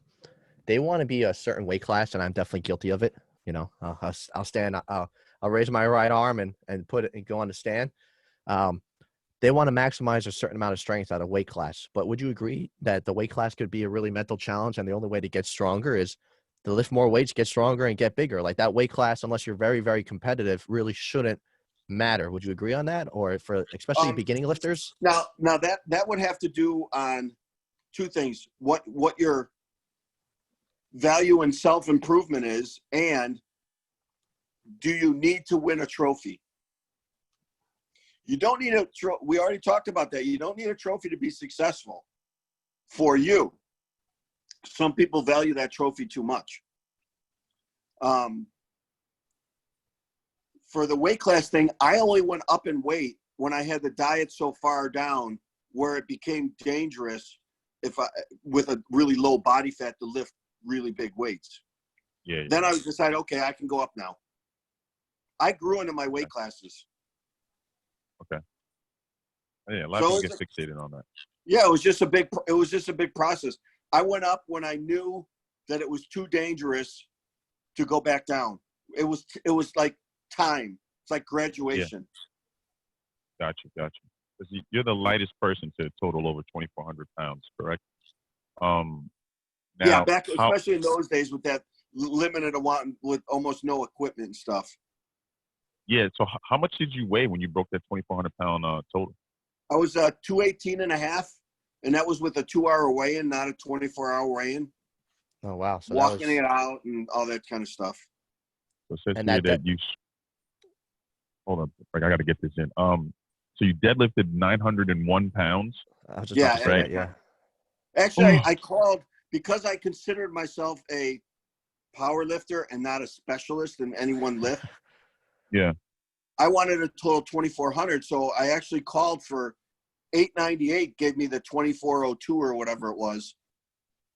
they want to be a certain weight class, and I'm definitely guilty of it. You know, I'll stand, I'll raise my right arm and put it and go on the stand. They want to maximize a certain amount of strength out of weight class. But would you agree that the weight class could be a really mental challenge, and the only way to get stronger is to lift more weights, get stronger, and get bigger? Like that weight class, unless you're very, very competitive, really shouldn't matter. Would you agree on that? Or for especially beginning lifters? Now that would have to do on 2 things. What your value in self-improvement is, and do you need to win a trophy? You don't need a trophy. We already talked about that. You don't need a trophy to be successful for you. Some people value that trophy too much. For the weight class thing, I only went up in weight when I had the diet so far down where it became dangerous with a really low body fat to lift really big weights. Yeah. Then I would decide, okay, I can go up now. I grew into my weight classes. Okay. Yeah, a lot of people get fixated on that. Yeah, it was just a big process. I went up when I knew that it was too dangerous to go back down. It was like time. It's like graduation. Yeah. Gotcha. You're the lightest person to total over 2,400 pounds, correct? Now, especially in those days with that limited amount, with almost no equipment and stuff. Yeah. So how much did you weigh when you broke that 2,400 pound total? I was 218 and a half, and that was with a 2-hour weigh-in, not a 24-hour weigh-in. Oh wow! So walking it out and all that kind of stuff. So it says here that you. Hold on, I got to get this in. So you deadlifted 901 pounds. I was just about to say that, yeah. Actually, I called because I considered myself a power lifter and not a specialist in any one lift. Yeah. I wanted a total 2,400, so I actually called for 898, gave me the 2402 or whatever it was.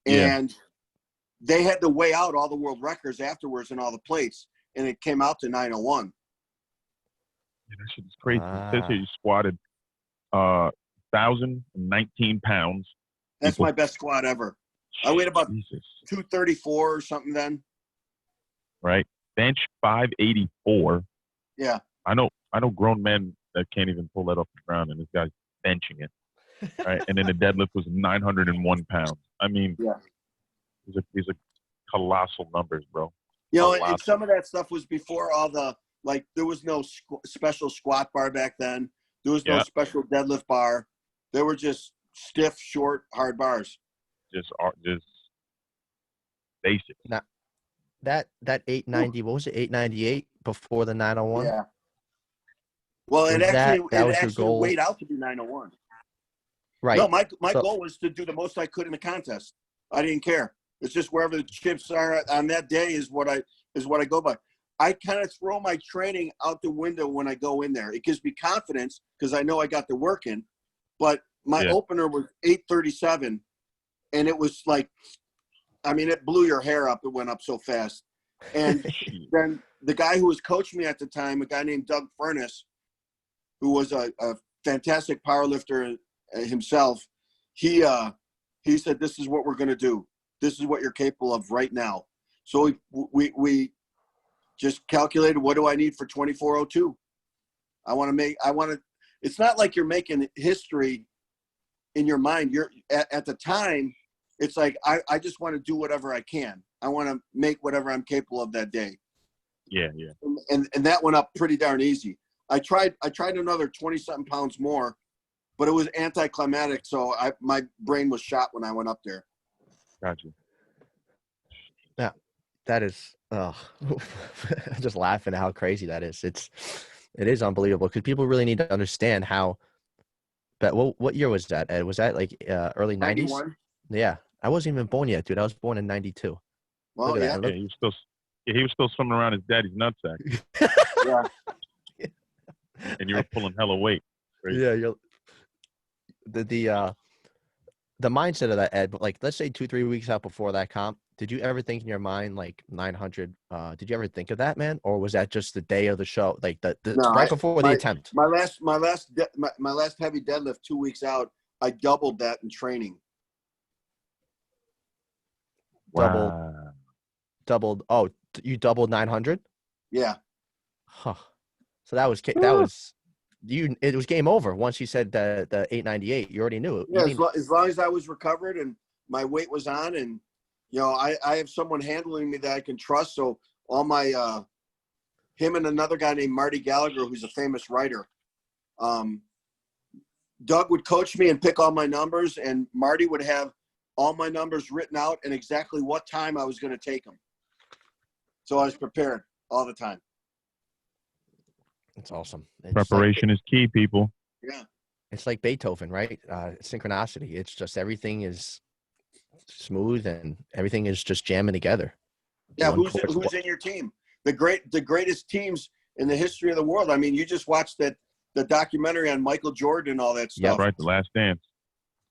And they had to weigh out all the world records afterwards and all the plates, and it came out to 901. Yeah, that shit is crazy. It says here you squatted 1,019 pounds. That's my best squat ever. I weighed about Jesus. 234 or something then. Right. Bench 584. Yeah. I know grown men that can't even pull that off the ground, and this guy's benching it. Right. And then the deadlift was 901 pounds. I mean, these are colossal numbers, bro. You know, and some of that stuff was before all the, like, there was no special squat bar back then. There was no special deadlift bar. They were just stiff, short, hard bars. Just basic. Now, that 890, what was it, 898 before the 901? Yeah. Well, Was it actually weighed out to be 901. Right. No, my goal was to do the most I could in the contest. I didn't care. It's just wherever the chips are on that day is what I go by. I kind of throw my training out the window when I go in there. It gives me confidence because I know I got the work in. But my opener was 837, and it was like, I mean, it blew your hair up. It went up so fast. And then the guy who was coaching me at the time, a guy named Doug Furness, who was a fantastic powerlifter himself, he said, "This is what we're going to do. This is what you're capable of right now." So we just calculated, what do I need for 2402? It's not like you're making history in your mind. You're at the time, it's like, I just want to do whatever I can. I want to make whatever I'm capable of that day. Yeah, yeah. And that went up pretty darn easy. I tried another 20-something pounds more, but it was anticlimactic. So my brain was shot when I went up there. Gotcha. Yeah, that is, just laughing at how crazy that is. It is unbelievable because people really need to understand how. But what year was that, Ed? Was that like early 90s? 91. Yeah, I wasn't even born yet, dude. I was born in 92. Well, yeah. Yeah, he was still swimming around his daddy's nutsack. Yeah. And you were pulling hella weight. Crazy. Yeah, the mindset of that, Ed, but like, let's say 2-3 weeks out before that comp, did you ever think in your mind like 900? Did you ever think of that, man, or was that just the day of the show, like before the attempt? My last heavy deadlift 2 weeks out, I doubled that in training. Wow. Doubled. Oh, you doubled 900? Yeah. Huh. So that was you. It was game over once you said the 898. You already knew it. Yeah, as long as I was recovered and my weight was on, and you know, I have someone handling me that I can trust. So all my him and another guy named Marty Gallagher, who's a famous writer. Doug would coach me and pick all my numbers, and Marty would have all my numbers written out and exactly what time I was going to take them. So I was prepared all the time. It's awesome. Preparation is key, people. Yeah. It's like Beethoven, right? Synchronicity. It's just everything is smooth and everything is just jamming together. Yeah. Who's in your team? The greatest teams in the history of the world. I mean, you just watched the documentary on Michael Jordan and all that stuff. Yeah, right. The Last Dance.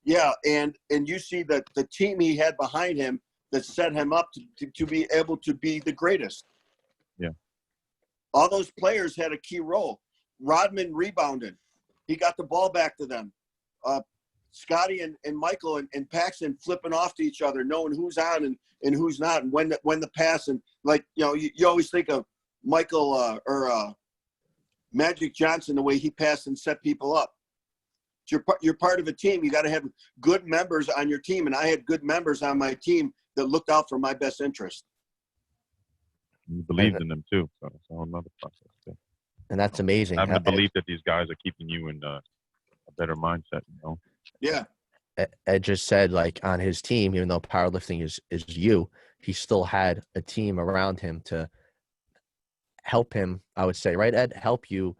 Yeah. And you see that the team he had behind him that set him up to be able to be the greatest. Yeah. All those players had a key role. Rodman rebounded. He got the ball back to them. Scotty and Michael and Paxton flipping off to each other, knowing who's on and who's not, and when the pass. And like, you know, you always think of Michael or Magic Johnson, the way he passed and set people up. You're part of a team. You got to have good members on your team, and I had good members on my team that looked out for my best interest. You believed in them too, so it's all another process too. And that's amazing. Having the belief that these guys are keeping you in a better mindset, you know. Yeah. Ed just said, like, on his team, even though powerlifting is you, he still had a team around him to help him, I would say, right, Ed? Help you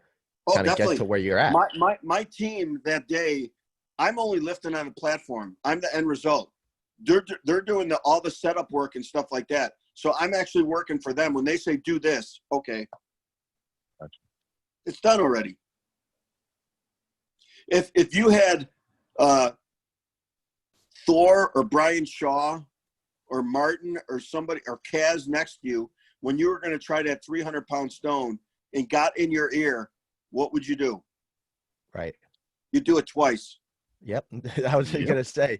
kind of get to where you're at. My team that day, I'm only lifting on a platform. I'm the end result. They're doing all the setup work and stuff like that. So I'm actually working for them. When they say do this, okay, Gotcha. it's done already. If you had Thor or Brian Shaw or Martin or somebody or Kaz next to you when you were going to try that 300-pound stone and got in your ear, what would you do? Right. You do it twice. Yep. I was gonna say,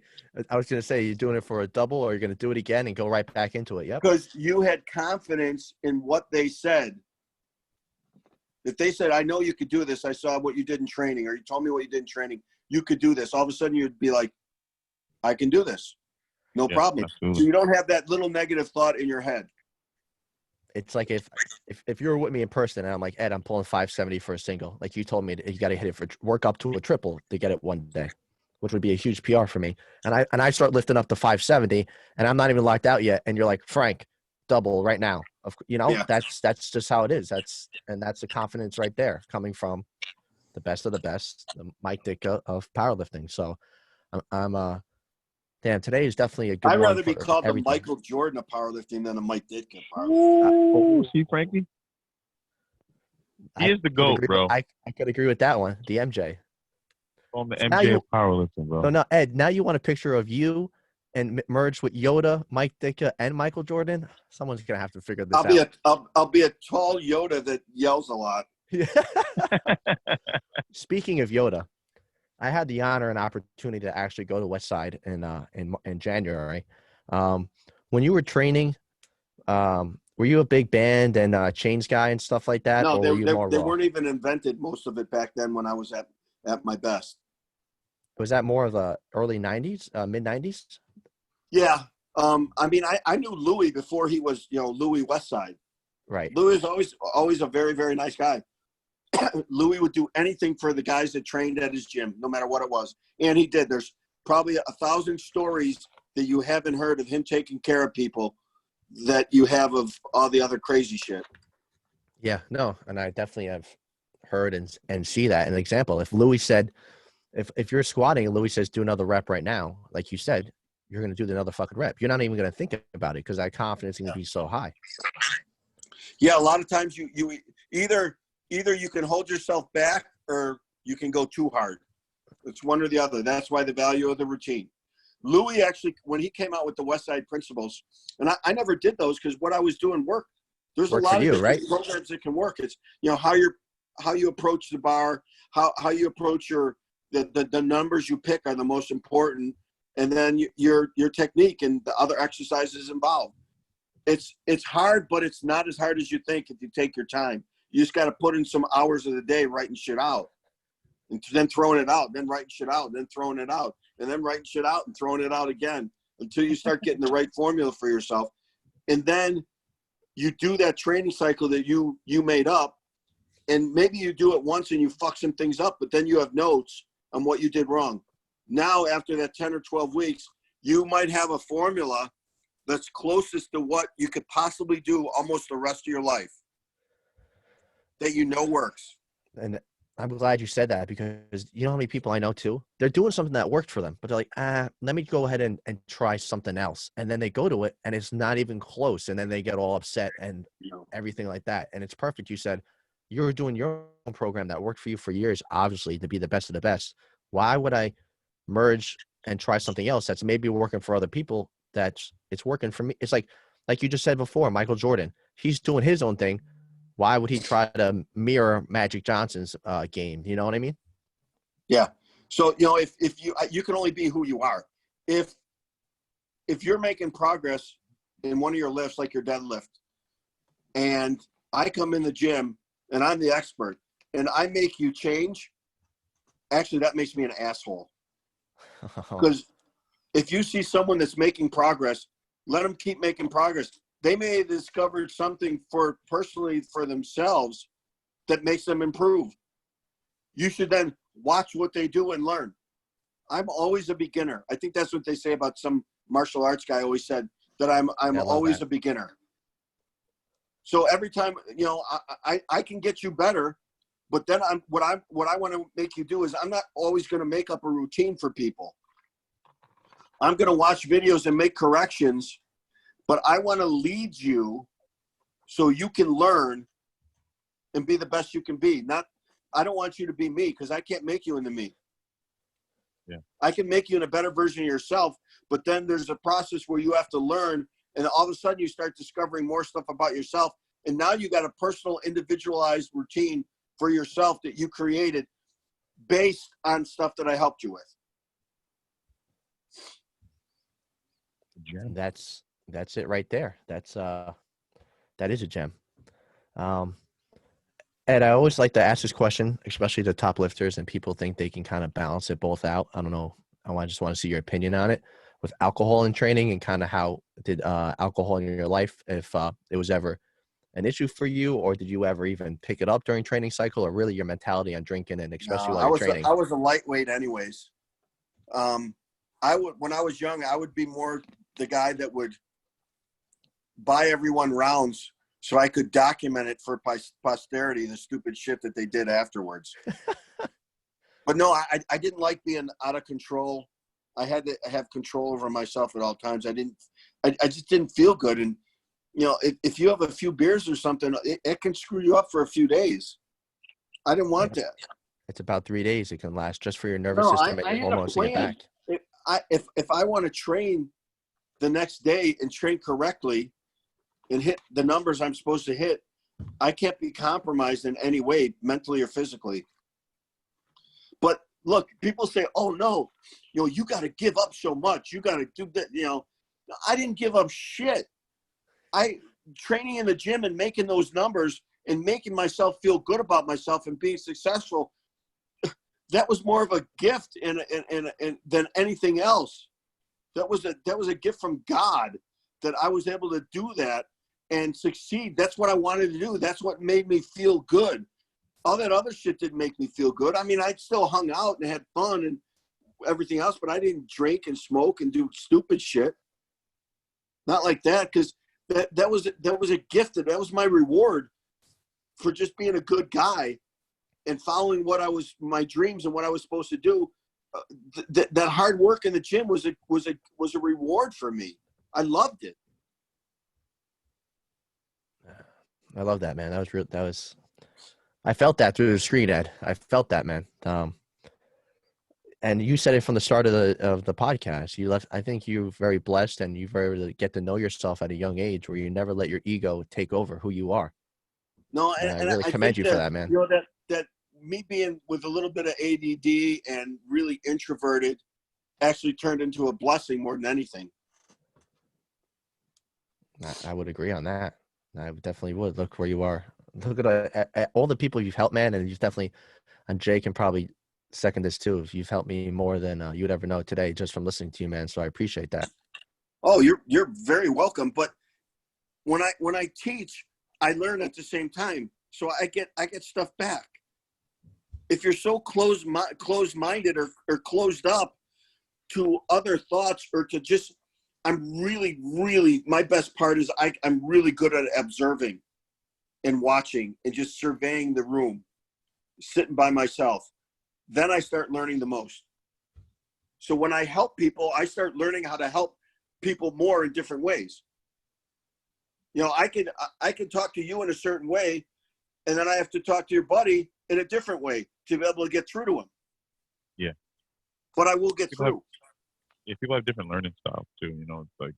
you're doing it for a double, or you're gonna do it again and go right back into it. Yep. Because you had confidence in what they said. If they said, "I know you could do this. I saw what you did in training," or you told me what you did in training, you could do this. All of a sudden, you'd be like, "I can do this, no problem." Absolutely. So you don't have that little negative thought in your head. It's like if you were with me in person and I'm like, Ed, I'm pulling 570 for a single. Like you told me, you got to hit it for work up to a triple to get it one day, which would be a huge PR for me. And I start lifting up to 570 and I'm not even locked out yet. And you're like, Frank, double right now. Yeah. That's just how it is. That's the confidence right there coming from the best of the best, the Mike Ditka of powerlifting. So I'm damn, today is definitely a good I'd one. rather be for called the everything. Michael Jordan of powerlifting than a Mike Ditka of powerlifting. Ooh, see, Frankie? He is the GOAT, bro. I could agree with that one. The MJ. On the So now MJ of powerlifting, bro. So now, Ed, now you want a picture of you and merged with Yoda, Mike Ditka, and Michael Jordan? Someone's gonna have to figure this out. I'll be a tall Yoda that yells a lot. Speaking of Yoda, I had the honor and opportunity to actually go to Westside in January. When you were training, were you a big band and chains guy and stuff like that? No, or were you more they raw? weren't even invented, most of it back then when I was at my best. Was that more of the early 90s, mid 90s? Yeah. I mean, I knew Louis before he was, Louis Westside. Right. Louis is always a very, very nice guy. Louis would do anything for the guys that trained at his gym, no matter what it was. And he did. There's probably 1,000 stories that you haven't heard of him taking care of people that you have of all the other crazy shit. Yeah, no. And I definitely have heard and see that. An example, if Louis said, if you're squatting and Louis says, do another rep right now, like you said, you're going to do another fucking rep. You're not even going to think about it because that confidence is going to be so high. Yeah, a lot of times you either you can hold yourself back or you can go too hard. It's one or the other. That's why the value of the routine. Louis actually, when he came out with the Westside Principles, and I never did those because what I was doing worked. There's Worked a lot for of you, different right? programs that can work. It's how you approach the bar, how you approach the numbers you pick are the most important, and then your technique and the other exercises involved. It's hard, but it's not as hard as you think if you take your time. You just got to put in some hours of the day writing shit out, and then throwing it out, then writing shit out, then throwing it out, and then writing shit out and throwing it out again until you start getting the right formula for yourself. And then you do that training cycle that you made up, and maybe you do it once and you fuck some things up, but then you have notes on what you did wrong. Now, after that 10 or 12 weeks, you might have a formula that's closest to what you could possibly do almost the rest of your life that works. And I'm glad you said that because you know how many people I know too? They're doing something that worked for them, but they're like, let me go ahead and try something else. And then they go to it and it's not even close. And then they get all upset and everything like that. And it's perfect. You said you were doing your own program that worked for you for years, obviously, to be the best of the best. Why would I merge and try something else that's maybe working for other people that's it's working for me? It's like you just said before, Michael Jordan, he's doing his own thing. Why would he try to mirror Magic Johnson's game? You know what I mean? Yeah. So, if you can only be who you are. If you're making progress in one of your lifts, like your deadlift, and I come in the gym and I'm the expert and I make you change, actually that makes me an asshole. Because if you see someone that's making progress, let them keep making progress. They may have discovered something personally for themselves that makes them improve. You should then watch what they do and learn. I'm always a beginner. I think that's what they say about some martial arts guy always said, that I'm always a beginner. So every time, I can get you better, but then what I want to make you do is I'm not always going to make up a routine for people. I'm going to watch videos and make corrections but I want to lead you so you can learn and be the best you can be. I don't want you to be me, because I can't make you into me. Yeah. I can make you in a better version of yourself, but then there's a process where you have to learn, and all of a sudden you start discovering more stuff about yourself. And now you got a personal, individualized routine for yourself that you created based on stuff that I helped you with. Gem. That's it right there. That is a gem. Ed, I always like to ask this question, especially to top lifters, and people think they can kind of balance it both out. I don't know. Just want to see your opinion on it with alcohol and training, and kind of how did alcohol in your life, if it was ever an issue for you, or did you ever even pick it up during training cycle, or really your mentality on drinking, and especially while you're training? I was a lightweight anyways. When I was young, I would be more the guy that would buy everyone rounds so I could document it for posterity, the stupid shit that they did afterwards. But no, I didn't like being out of control. I had to have control over myself at all times. I just didn't feel good. And, you know, if you have a few beers or something, it can screw you up for a few days. I didn't want that. It's about 3 days it can last, just for your nervous system and your hormones to get back. If I want to train the next day and train correctly and hit the numbers I'm supposed to hit, I can't be compromised in any way, mentally or physically. But look, people say, oh no, you know, you got to give up so much. You got to do that. You know, I didn't give up shit. Training in the gym and making those numbers and making myself feel good about myself and being successful, that was more of a gift and than anything else. That was a gift from God that I was able to do that and succeed. That's what I wanted to do. That's what made me feel good. All that other shit didn't make me feel good. I mean, I still hung out and had fun and everything else, but I didn't drink and smoke and do stupid shit. Not like that, because that was a gift. That was my reward for just being a good guy and following my dreams and what I was supposed to do. That hard work in the gym was a reward for me. I loved it. I love that, man. I felt that through the screen, Ed. I felt that, man. And you said it from the start of the podcast. I think you're very blessed, and you really get to know yourself at a young age, where you never let your ego take over who you are. No, and I really commend you for that, man. You know, that me being with a little bit of ADD and really introverted actually turned into a blessing more than anything. I would agree on that. I definitely would. Look where you are. Look at all the people you've helped, man, and you've definitely, and Jay can probably second this too. If you've helped me more than you would ever know today, just from listening to you, man. So I appreciate that. Oh, you're very welcome. But when I teach, I learn at the same time, so I get stuff back. If you're so closed-minded or closed up to other thoughts, or to just, I'm really, really, my best part is I'm really good at observing and watching and just surveying the room, sitting by myself. Then I start learning the most. So when I help people, I start learning how to help people more in different ways. You know, I can talk to you in a certain way, and then I have to talk to your buddy in a different way to be able to get through to him. Yeah. But I will get through. People have different learning styles too. You know, it's like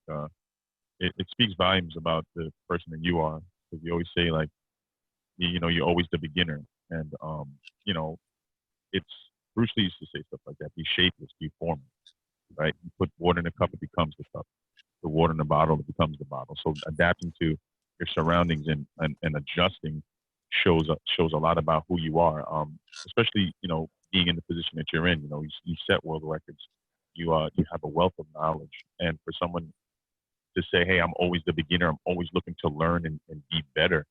it speaks volumes about the person that you are, because you always say, like, you know, you're always the beginner, and you know, it's Bruce Lee used to say stuff like that: be shapeless, be formless, right? You put water in a cup, it becomes the cup. The water in the bottle, it becomes the bottle. So adapting to your surroundings and adjusting shows a lot about who you are. Especially, you know, being in the position that you're in. You know, you set world records. You have a wealth of knowledge, and for someone to say, "Hey, I'm always the beginner. I'm always looking to learn and be better."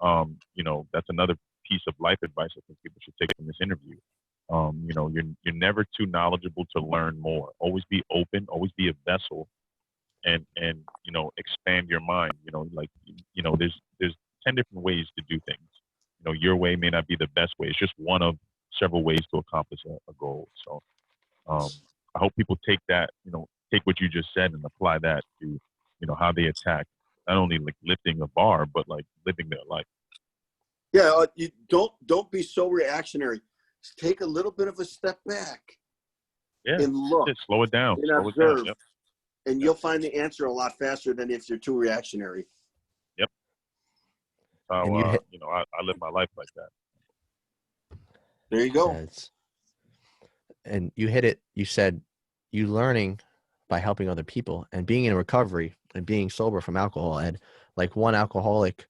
You know, that's another piece of life advice I think people should take from this interview. You know, you're never too knowledgeable to learn more. Always be open. Always be a vessel, and you know, expand your mind. You know, like, you know, there's 10 different ways to do things. You know, your way may not be the best way. It's just one of several ways to accomplish a goal. So I hope people take that, you know, take what you just said and apply that to how they attack not only like lifting a bar, but like living their life. Yeah, you don't be so reactionary. Just take a little bit of a step back and look Just slow it down. and Slow observe, it down. Yep. and you'll find the answer a lot faster than if you're too reactionary. Yep. So And you I live my life like that. There you go. And you hit it. You said you learning by helping other people and being in recovery and being sober from alcohol. And like one alcoholic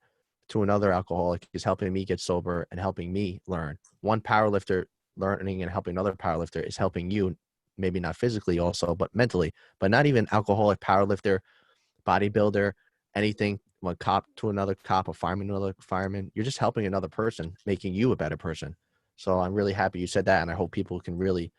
to another alcoholic is helping me get sober and helping me learn. One powerlifter learning and helping another powerlifter is helping you, maybe not physically also, but mentally. But not even alcoholic, powerlifter, bodybuilder, anything. One cop to another cop, a fireman to another fireman. You're just helping another person, making you a better person. So I'm really happy you said that, and I hope people can really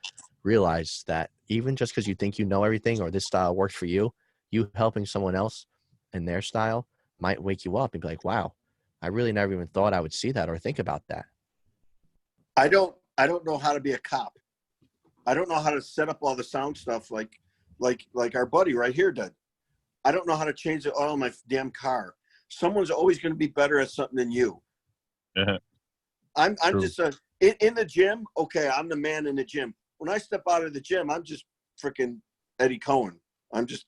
realize that even just because you think you know everything or this style works for you, you helping someone else in their style might wake you up and be like, wow, I really never even thought I would see that or think about that. I don't know how to be a cop. I don't know how to set up all the sound stuff like our buddy right here did. I don't know how to change the oil in my damn car. Someone's always going to be better at something than you. I'm just in the gym. Okay, I'm the man in the gym. When I step out of the gym, I'm just freaking Eddie Coan. I'm just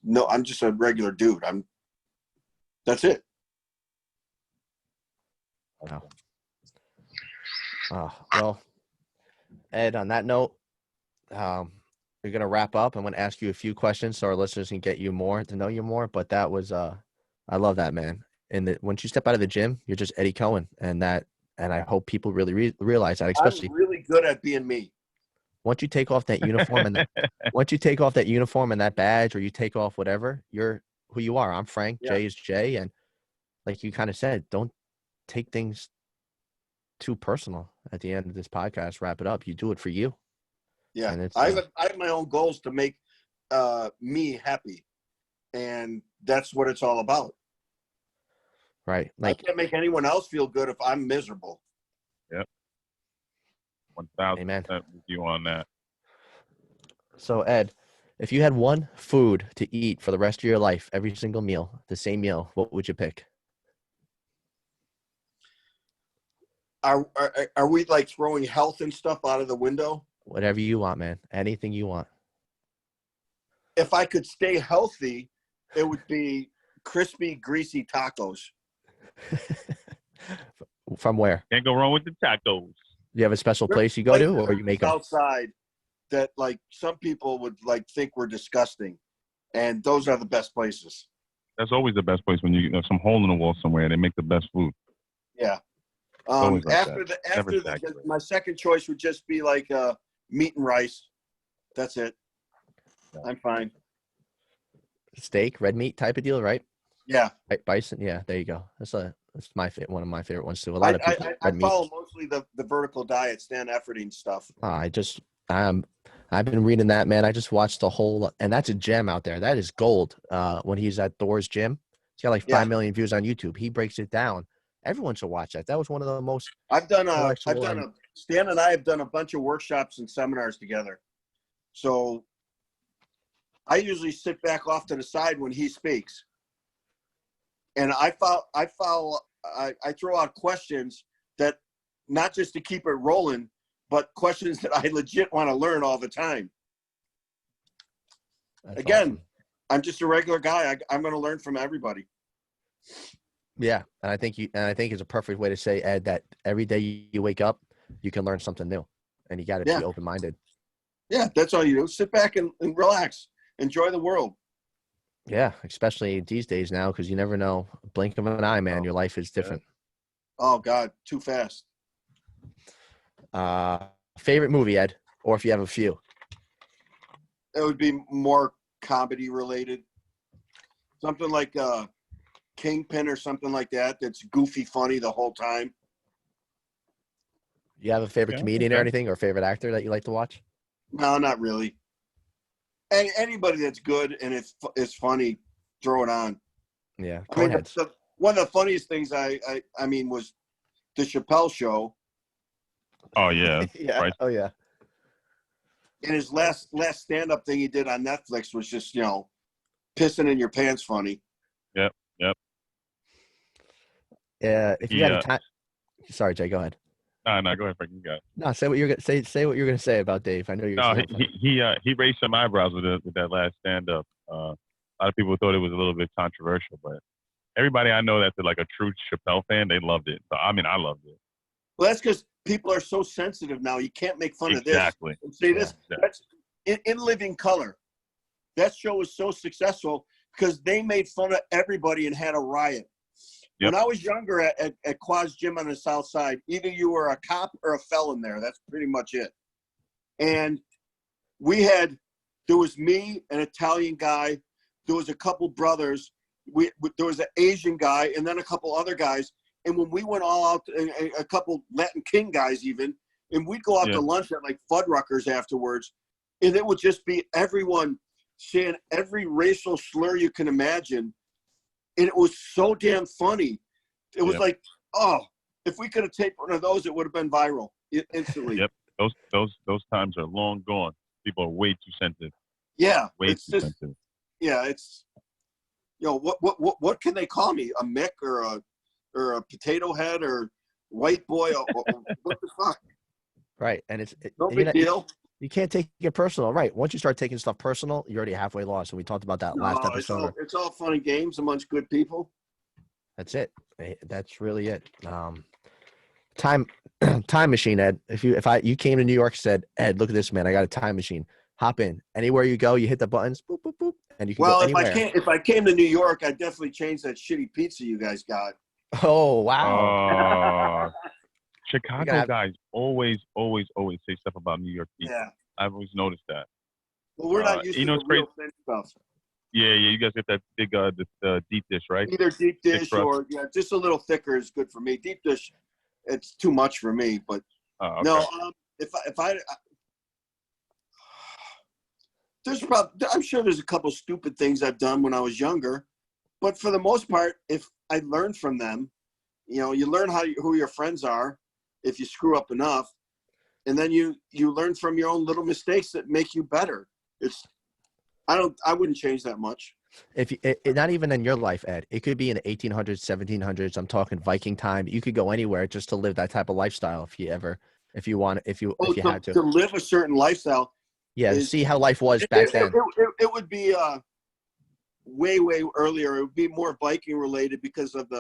a regular dude. That's it. Wow. Well, Ed, on that note, we're going to wrap up. I'm going to ask you a few questions so our listeners can get you more, to know you more. But that was, I love that, man. And once you step out of the gym, you're just Eddie Coan. And I hope people really realize that, especially. I'm really good at being me. Once you take off that uniform and that badge, or you take off whatever, you're who you are. I'm Frank. Yeah. Jay is Jay. And like you kind of said, don't take things too personal at the end of this podcast. Wrap it up. You do it for you. Yeah. And I have my own goals to make me happy. And that's what it's all about. Right. I can't make anyone else feel good if I'm miserable. Yep. 1,000% with you on that. So, Ed, if you had one food to eat for the rest of your life, every single meal, the same meal, what would you pick? Are we like throwing health and stuff out of the window? Whatever you want, man. Anything you want. If I could stay healthy, it would be crispy, greasy tacos. From where? Can't go wrong with the tacos. You have a special place you go to, or you make them outside that like some people would like think we're disgusting, and those are the best places. That's always the best place when you know some hole in the wall somewhere. They make the best food. Yeah. After my second choice would just be like meat and rice. That's it. I'm fine. Steak, red meat type of deal, right? Yeah. Bison. Yeah, there you go. That's one of my favorite ones too. A lot of people. I follow mostly the vertical diet, Stan Efferding stuff. I've been reading that, man. I just watched the whole, and that's a gem out there. That is gold. When he's at Thor's gym, he's got like 5 million views on YouTube. He breaks it down. Everyone should watch that. That was one of the most. Stan and I have done a bunch of workshops and seminars together. So I usually sit back off to the side when he speaks. And I throw out questions that not just to keep it rolling, but questions that I legit want to learn all the time. That's Again, awesome. I'm just a regular guy. I'm going to learn from everybody. Yeah, and I think it's a perfect way to say, Ed, that every day you wake up, you can learn something new, and you got to be open-minded. Yeah, that's all you do. Sit back and relax. Enjoy the world. Yeah, especially these days now, because you never know. Blink of an eye, man. Your life is different. Oh, God, too fast. Favorite movie, Ed, or if you have a few? It would be more comedy related. Something like Kingpin or something like that. That's goofy, funny the whole time. You have a favorite comedian or anything, or favorite actor that you like to watch? No, not really. Anybody that's good and it's funny, throw it on. Yeah, one of the funniest things I mean was the Chappelle Show. Oh yeah, yeah. Right. Oh yeah. And his last stand-up thing he did on Netflix was just pissing in your pants funny. Yep. If you had a time, sorry, Jay, go ahead. No, go ahead, Frank. You got it. No, say what you're gonna say. Say what you're gonna say about Dave. I know you're. No, he raised some eyebrows with that last stand up. A lot of people thought it was a little bit controversial, but everybody I know that's like a true Chappelle fan, they loved it. So I mean, I loved it. Well, that's because people are so sensitive now. You can't make fun of this. Exactly. Say this. Yeah. That's in Living Color. That show was so successful because they made fun of everybody and had a riot. Yep. When I was younger at Quad's Gym on the South Side, either you were a cop or a felon there. That's pretty much it. And there was me, an Italian guy, there was a couple brothers, there was an Asian guy, and then a couple other guys. And when we went all out, a couple Latin King guys even, and we'd go out to lunch at like Fuddruckers afterwards, and it would just be everyone saying every racial slur you can imagine. And it was so damn funny. It was like, oh, if we could have taped one of those, it would have been viral instantly. Yep. Those times are long gone. People are way too sensitive. Yeah. Way too sensitive. Yeah, it's what can they call me? A Mick or a potato head or white boy or what the fuck? Right. And it's no big deal. You can't take it personal, right? Once you start taking stuff personal, you're already halfway lost. And we talked about that last episode. It's all fun and games amongst good people. That's it. That's really it. Time machine, Ed. If you came to New York, said, Ed, look at this, man. I got a time machine. Hop in. Anywhere you go, you hit the buttons, boop, boop, boop, and you can go anywhere. If I came to New York, I'd definitely change that shitty pizza you guys got. Oh wow. Chicago guys always say stuff about New York pizza. Yeah. I've always noticed that. Well, we're not used to the real thin stuff. Yeah, you guys get that big deep dish, right? Either deep dish or just a little thicker is good for me. Deep dish, it's too much for me. But okay. No, I'm sure there's a couple stupid things I've done when I was younger, but for the most part, if I learned from them, you learn who your friends are. If you screw up enough, and then you learn from your own little mistakes that make you better. I wouldn't change that much. Not even in your life, Ed, it could be in the 1800s, 1700s. I'm talking Viking time. You could go anywhere just to live that type of lifestyle if you had to live a certain lifestyle. Yeah. See how life was back then. It would be way earlier. It would be more Viking related because of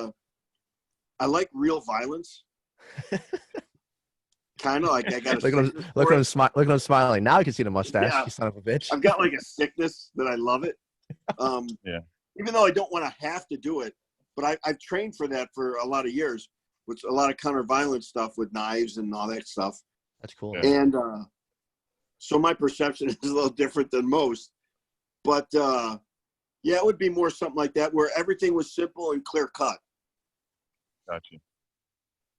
I like real violence. Kind of like I got. Look at him smiling. Now I can see the mustache. Yeah. You son of a bitch. I've got like a sickness that I love it. Yeah. Even though I don't want to have to do it, but I've trained for that for a lot of years, which a lot of counter-violence stuff with knives and all that stuff. That's cool. Yeah. And so my perception is a little different than most, but it would be more something like that where everything was simple and clear cut. Gotcha.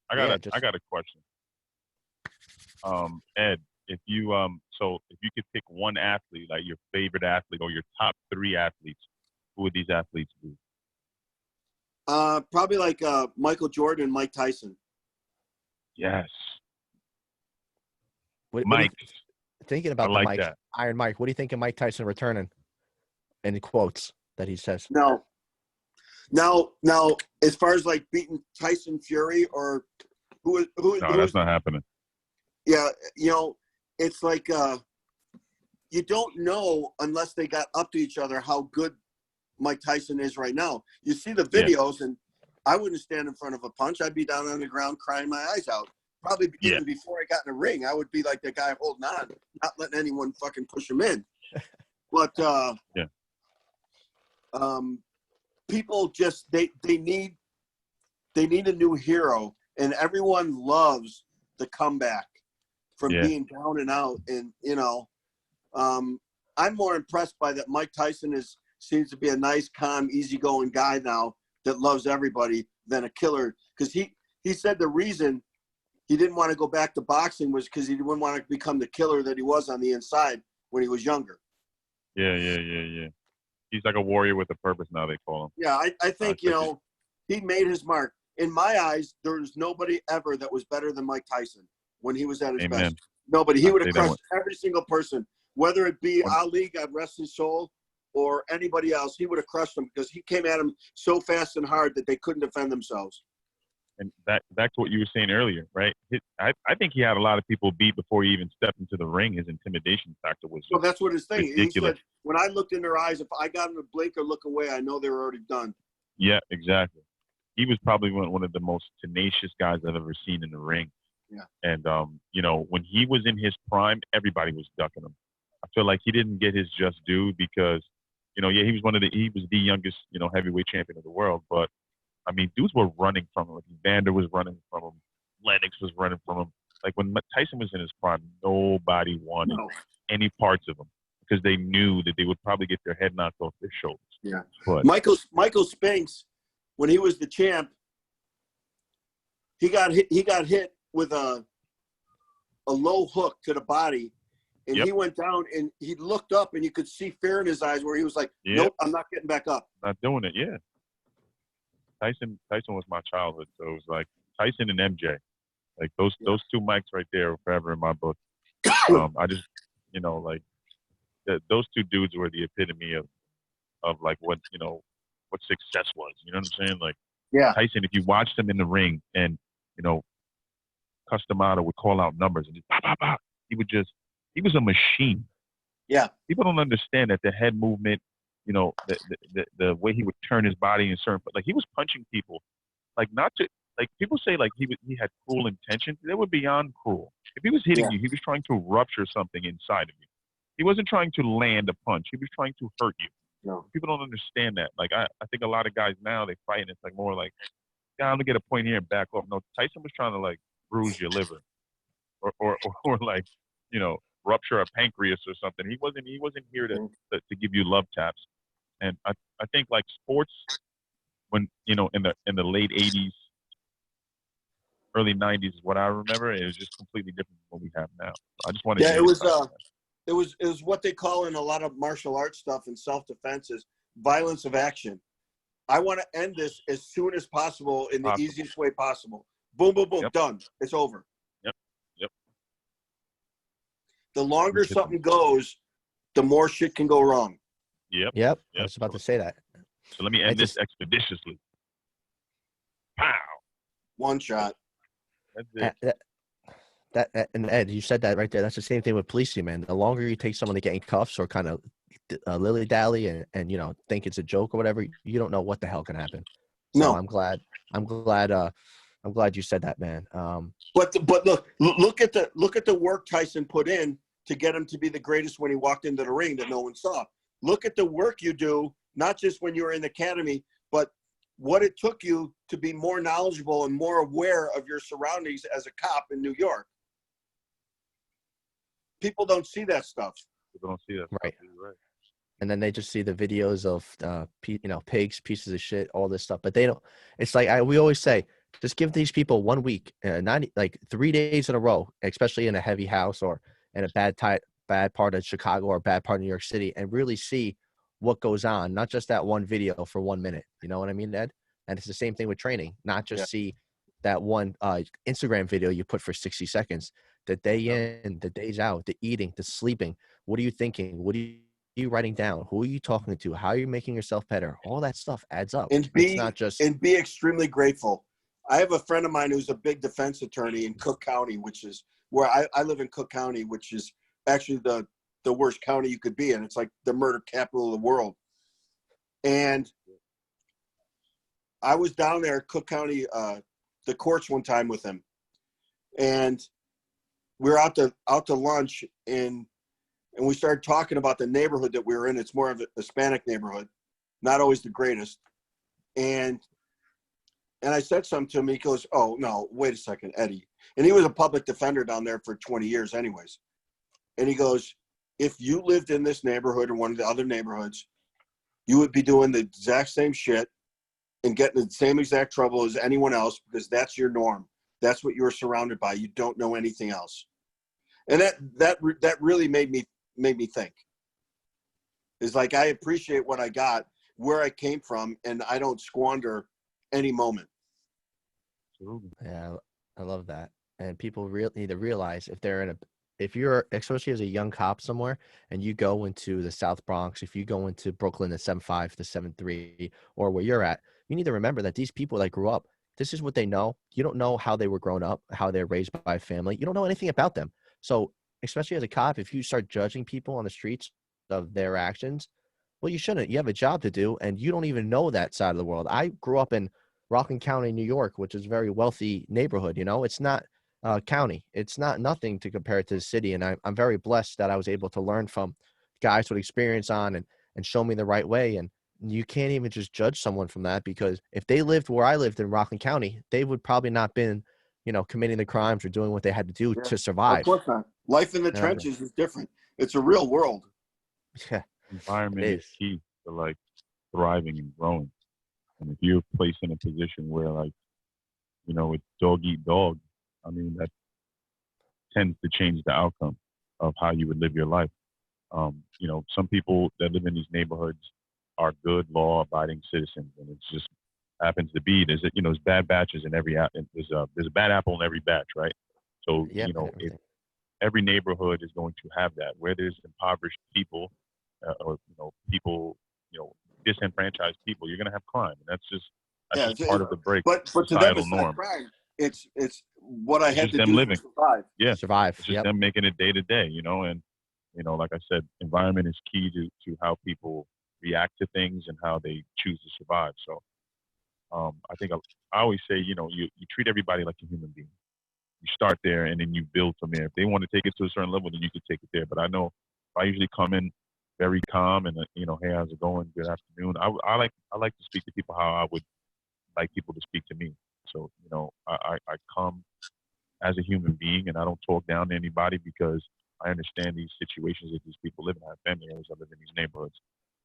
I got a question. Ed, if you could pick one athlete, like your favorite athlete or your top 3 athletes, who would these athletes be? Probably like Michael Jordan and Mike Tyson. Yes. Mike. Thinking about like Mike, that. Iron Mike, what do you think of Mike Tyson returning? Any quotes that he says? No. Now, as far as like beating Tyson Fury or who that's not happening. Yeah, it's like you don't know unless they got up to each other how good Mike Tyson is right now. You see the videos, and I wouldn't stand in front of a punch. I'd be down on the ground crying my eyes out. Probably even before I got in the ring, I would be like the guy holding on, not letting anyone fucking push him in. But people just they need a new hero, and everyone loves the comeback from being down and out. And I'm more impressed by that. Mike Tyson seems to be a nice, calm, easygoing guy now that loves everybody than a killer. Because he said the reason he didn't want to go back to boxing was because he didn't want to become the killer that he was on the inside when he was younger. Yeah. He's like a warrior with a purpose now, they call him. Yeah, I think, he made his mark. In my eyes, there's nobody ever that was better than Mike Tyson when he was at his best. Nobody. He would have crushed every single person, whether it be Ali, God rest his soul, or anybody else, he would have crushed them because he came at them so fast and hard that they couldn't defend themselves. And back to what you were saying earlier, right? I think he had a lot of people beat before he even stepped into the ring. His intimidation factor was so that's what his thing. ridiculous. He said, when I looked in their eyes, if I got them to blink or look away, I know they were already done. Yeah, exactly. He was probably one of the most tenacious guys I've ever seen in the ring. Yeah. And you know, when he was in his prime, everybody was ducking him. I feel like he didn't get his just due because, you know, yeah, he was the youngest, you know, heavyweight champion of the world, but I mean, dudes were running from him. Like Vander was running from him. Lennox was running from him. Like when Tyson was in his prime, nobody wanted any parts of him because they knew that they would probably get their head knocked off their shoulders. Yeah. But Michael Spinks, when he was the champ, he got hit with a low hook to the body, and he went down and he looked up and you could see fear in his eyes where he was like, nope, I'm not getting back up. Not doing it, yeah. Tyson was my childhood, so it was like Tyson and MJ. Like those two mics right there are forever in my book. I just, you know, like those two dudes were the epitome of like what, you know, what success was. You know what I'm saying? Like Tyson, if you watched him in the ring and, you know, Customato would call out numbers and just bah, bah, bah, he was a machine. Yeah. People don't understand that the head movement, you know, the way he would turn his body in certain, like he was punching people, like not to, like people say like he had cruel intentions. They were beyond cruel. If he was hitting you, he was trying to rupture something inside of you. He wasn't trying to land a punch. He was trying to hurt you. No. People don't understand that. Like I think a lot of guys now, they fight and it's like more like, yeah, I'm gonna get a point here and back off. No, Tyson was trying to like bruise your liver or like, you know, rupture a pancreas or something. He wasn't here to give you love taps. And I think like sports, when, you know, in the late 80s, early 90s is what I remember. It was just completely different from what we have now. So I just wanted to it was what they call in a lot of martial arts stuff and self-defense is violence of action. I want to end this as soon as possible in the easiest way possible. Boom, boom, boom, done. It's over. Yep. The longer something goes, the more shit can go wrong. Yep. I was about to say that. So let me end this expeditiously. Pow. One shot. That's it. And Ed, you said that right there. That's the same thing with policing, man. The longer you take someone to get in cuffs or kind of lily-dally and you know, think it's a joke or whatever, you don't know what the hell can happen. So No. I'm glad you said that, man. But look at the work Tyson put in to get him to be the greatest when he walked into the ring that no one saw. Look at the work you do, not just when you were in the academy, but what it took you to be more knowledgeable and more aware of your surroundings as a cop in New York. People don't see that stuff. People don't see that. Right. And then they just see the videos of, you know, pigs, pieces of shit, all this stuff. But they don't. It's like we always say, just give these people 1 week, 3 days in a row, especially in a heavy house or in a bad part of Chicago or a bad part of New York City, and really see what goes on. Not just that one video for 1 minute. You know what I mean, Ed? And it's the same thing with training. Not just see that one Instagram video you put for 60 seconds. The day in, the days out, the eating, the sleeping. What are you thinking? What are you writing down? Who are you talking to? How are you making yourself better? All that stuff adds up. And it's not just be extremely grateful. I have a friend of mine who's a big defense attorney in Cook County, which is where I live in Cook County, which is actually the worst county you could be in. It's like the murder capital of the world. And I was down there at Cook County, the courts one time with him, and we were out to lunch, and we started talking about the neighborhood that we were in. It's more of a Hispanic neighborhood, not always the greatest. And I said something to him. He goes, "Oh no, wait a second, Eddie." And he was a public defender down there for 20 years, anyways. And he goes, "If you lived in this neighborhood or one of the other neighborhoods, you would be doing the exact same shit and getting the same exact trouble as anyone else because that's your norm. That's what you're surrounded by. You don't know anything else." And that really made me think. It's like I appreciate what I got, where I came from, and I don't squander any moment. Yeah, I love that. And people really need to realize if they're in if you're, especially as a young cop somewhere, and you go into the South Bronx, if you go into Brooklyn, the 7.5, the 7.3, or where you're at, you need to remember that these people that grew up, this is what they know. You don't know how they were grown up, how they're raised by a family. You don't know anything about them. So especially as a cop, if you start judging people on the streets of their actions, well, you shouldn't. You have a job to do, and you don't even know that side of the world. I grew up in Rockland County, New York, which is a very wealthy neighborhood. You know, it's not county. It's not nothing to compare it to the city. And I'm very blessed that I was able to learn from guys with experience on and show me the right way. And you can't even just judge someone from that, because if they lived where I lived in Rockland County, they would probably not been, you know, committing the crimes or doing what they had to do to Of survive. course not. Life in the Yeah. trenches is different. It's a real world. Yeah, Environment it is is. key to like thriving and growing. And if you're placed in a position where like, you know, it's dog eat dog, I mean, that tends to change the outcome of how you would live your life. You know, some people that live in these neighborhoods are good law-abiding citizens, and it just happens to be there's bad batches in every there's a bad apple in every batch, right? So Yep, you know, and everything. every neighborhood is going to have that. Where there's impoverished people, or people, disenfranchised people, you're going to have crime, and that's just part of the break. But to them, Societal it's not norm. crime. It's what I It's had just to them do living. to survive. Yeah, Survive. it's just Yep. them making it day to day, and like I said, environment is key to how people react to things and how they choose to survive. So I think I always say, you treat everybody like a human being. You start there and then you build from there. If they want to take it to a certain level, then you can take it there. But I know I usually come in very calm and hey, how's it going? Good afternoon. I like to speak to people how I would like people to speak to me. So I come as a human being, and I don't talk down to anybody, because I understand these situations that these people live in. I have family members that live in these neighborhoods.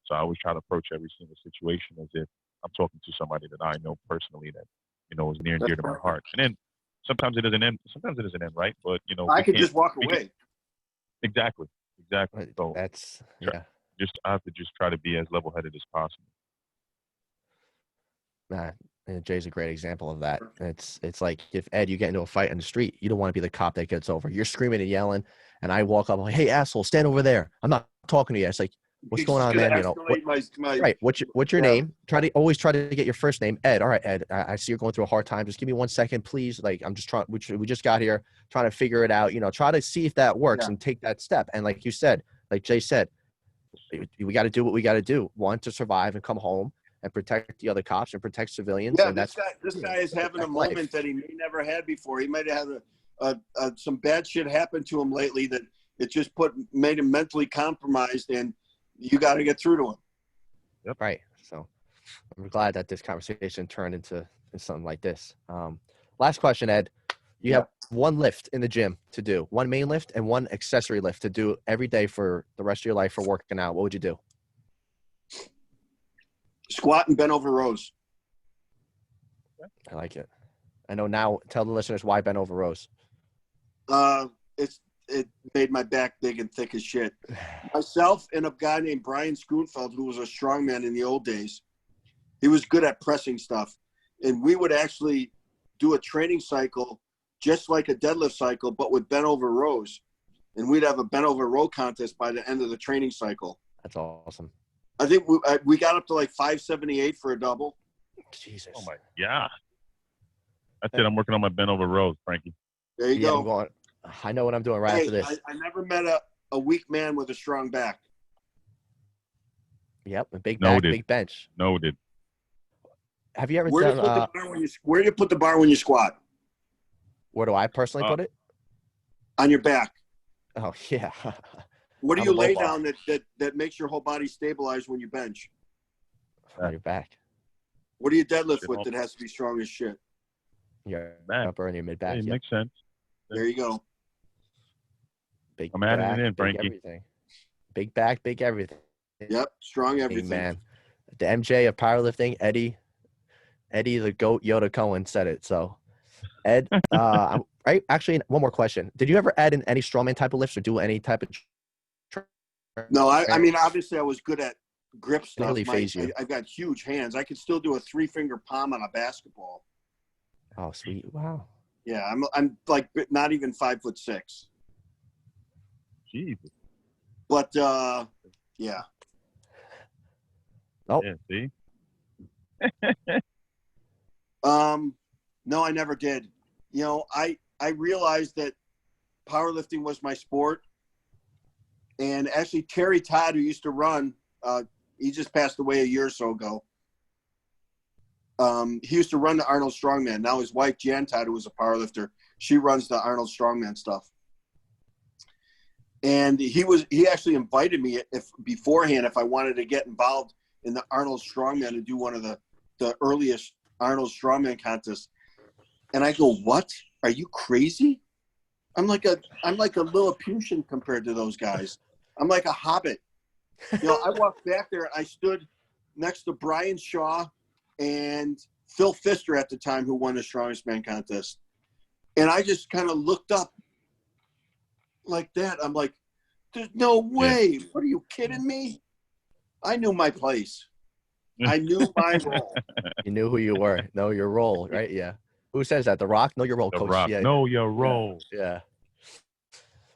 So I always try to approach every single situation as if I'm talking to somebody that I know personally that, is near and dear to my heart. And then sometimes it doesn't end. Sometimes it doesn't end right, but I could just walk away. Exactly. So That's I have to just try to be as level-headed as possible. And Jay's a great example of that. It's like, if Ed, you get into a fight in the street, you don't want to be the cop that gets over. You're screaming and yelling, and I walk up, I'm like, hey, asshole, stand over there. I'm not talking to you. It's like, what's going on, man? Right. What's your name? Always try to get your first name. Ed. All right, Ed. I see you're going through a hard time. Just give me 1 second, please. Like, I'm just trying. We just got here, trying to figure it out. Try to see if that works and take that step. And like you said, like Jay said, we got to do what we got to do. One, to survive and come home and protect the other cops and protect civilians. Yeah, and this guy is having a moment that he may never had before. He might have had some bad shit happen to him lately that it just made him mentally compromised, and you got to get through to him. Yep. Right. So I'm glad that this conversation turned into something like this. Last question, Ed. You have one lift in the gym to do, one main lift and one accessory lift to do every day for the rest of your life for working out. What would you do? Squat and bent over rows. I like it. I know now. Tell the listeners why bent over rows. It made my back big and thick as shit. Myself and a guy named Brian Schoonfeld, who was a strongman in the old days, he was good at pressing stuff. And we would actually do a training cycle just like a deadlift cycle, but with bent over rows. And we'd have a bent over row contest by the end of the training cycle. That's awesome. I think we got up to like 578 for a double. Jesus. Oh my God. That's it. I'm working on my bent over rows, Frankie. There you go. I know what I'm doing after this. I never met a weak man with a strong back. Yep, a big back, big bench. Noted. Have you ever where done? Where do you put the bar when you squat? Where do I personally put it? On your back. Oh yeah. What do you lay down that makes your whole body stabilize when you bench? On your back. What do you deadlift with that has to be strong as shit? Your upper and your mid back. It makes sense. There you go. Big I'm back, adding it in, Frankie. Everything. Big back, big everything. Yep, strong everything. Man, the MJ of powerlifting, Eddie the GOAT Yoda Coan said it. So, Ed, right? Actually, one more question. Did you ever add in any strongman type of lifts or do any type of? No, I mean, obviously, I was good at grip stuff. Really I've got huge hands. I could still do a 3-finger palm on a basketball. Oh, sweet! Wow. Yeah, I'm like not even 5'6". Jesus. But yeah. Oh. Yeah, see? No, I never did. You know, I realized that powerlifting was my sport. And actually, Terry Todd, who used to run, he just passed away a year or so ago. He used to run the Arnold Strongman. Now his wife, Jan Todd, who was a powerlifter, she runs the Arnold Strongman stuff. And he actually invited me beforehand if I wanted to get involved in the Arnold Strongman and do one of the earliest Arnold Strongman contests. And I go, what? Are you crazy? I'm like a Lilliputian compared to those guys. I'm like a hobbit. You know, I walked back there and I stood next to Brian Shaw and Phil Pfister at the time, who won the Strongest Man contest. And I just kind of looked up like that. I'm like, there's no way. Yeah. What, are you kidding me? I knew my place. I knew my role. You knew who you were. Know your role, right? Yeah. Who says that? The Rock? Know your role, Coach. Rock. Yeah. Know your role. Yeah.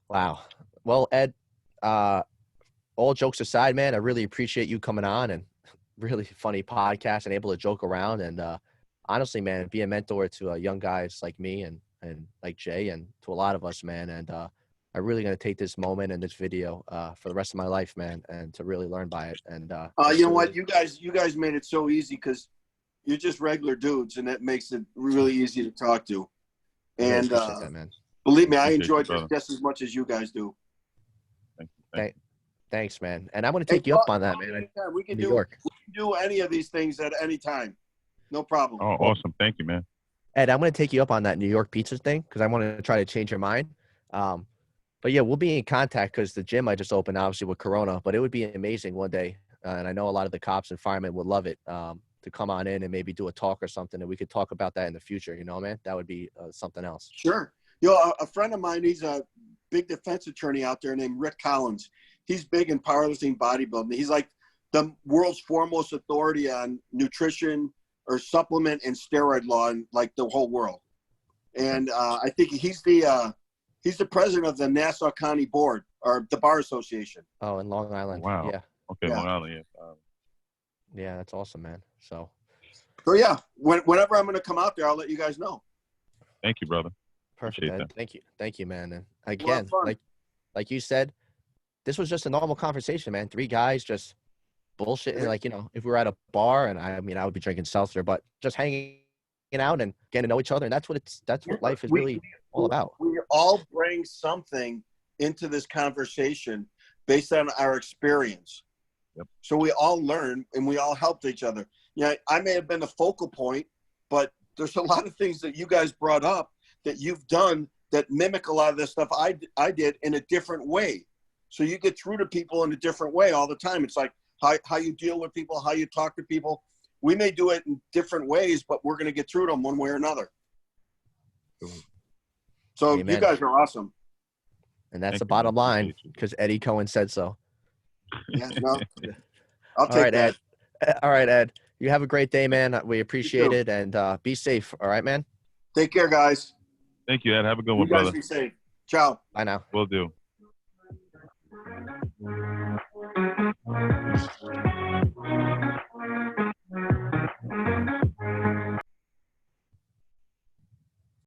Wow. Well, Ed, all jokes aside, man, I really appreciate you coming on, and really funny podcast and able to joke around. And honestly, man, be a mentor to young guys like me and like Jay, and to a lot of us, man. And I'm really going to take this moment and this video for the rest of my life, man, and to really learn by it. And you know what? You guys made it so easy because you're just regular dudes, and that makes it really easy to talk to. And that, man. Believe me, I enjoyed this just as much as you guys do. Thanks, man. And I'm going to take you up on that, man. We can do any of these things at any time. No problem. Oh, awesome. Thank you, man. Ed, I'm going to take you up on that New York pizza thing because I want to try to change your mind. But yeah, we'll be in contact because the gym I just opened, obviously with Corona, but it would be amazing one day. And I know a lot of the cops and firemen would love it to come on in and maybe do a talk or something. And we could talk about that in the future. You know, man, that would be something else. Sure. You know, a friend of mine, he's a big defense attorney out there named Rick Collins. He's big in powerlifting, bodybuilding. He's like the world's foremost authority on nutrition or supplement and steroid law in like the whole world. And I think he's the president of the Nassau County Board or the Bar Association. Oh, in Long Island. Wow. Yeah. Okay, yeah. Long Island. Yeah. Yeah, that's awesome, man. So yeah, whenever I'm going to come out there, I'll let you guys know. Thank you, brother. Perfect. Ed. Thank you, man. And again, like you said, this was just a normal conversation, man. 3 guys just bullshitting. Like, you know, if we were at a bar, and I would be drinking seltzer, but just hanging out and getting to know each other. And that's what life is really all about. We all bring something into this conversation based on our experience. Yep. So we all learn and we all helped each other. Yeah, I may have been the focal point, but there's a lot of things that you guys brought up that you've done that mimic a lot of the stuff I did in a different way. So you get through to people in a different way all the time. It's like how you deal with people, how you talk to people. We may do it in different ways, but we're going to get through to them one way or another. So Amen. You guys are awesome. And that's the bottom line because Eddie Coan said so. Yeah, no, I'll take that. Ed. All right, Ed. You have a great day, man. We appreciate it, and be safe. All right, man? Take care, guys. Thank you, Ed. Have a good one, brother. You guys be safe. Ciao. Bye now. Will do.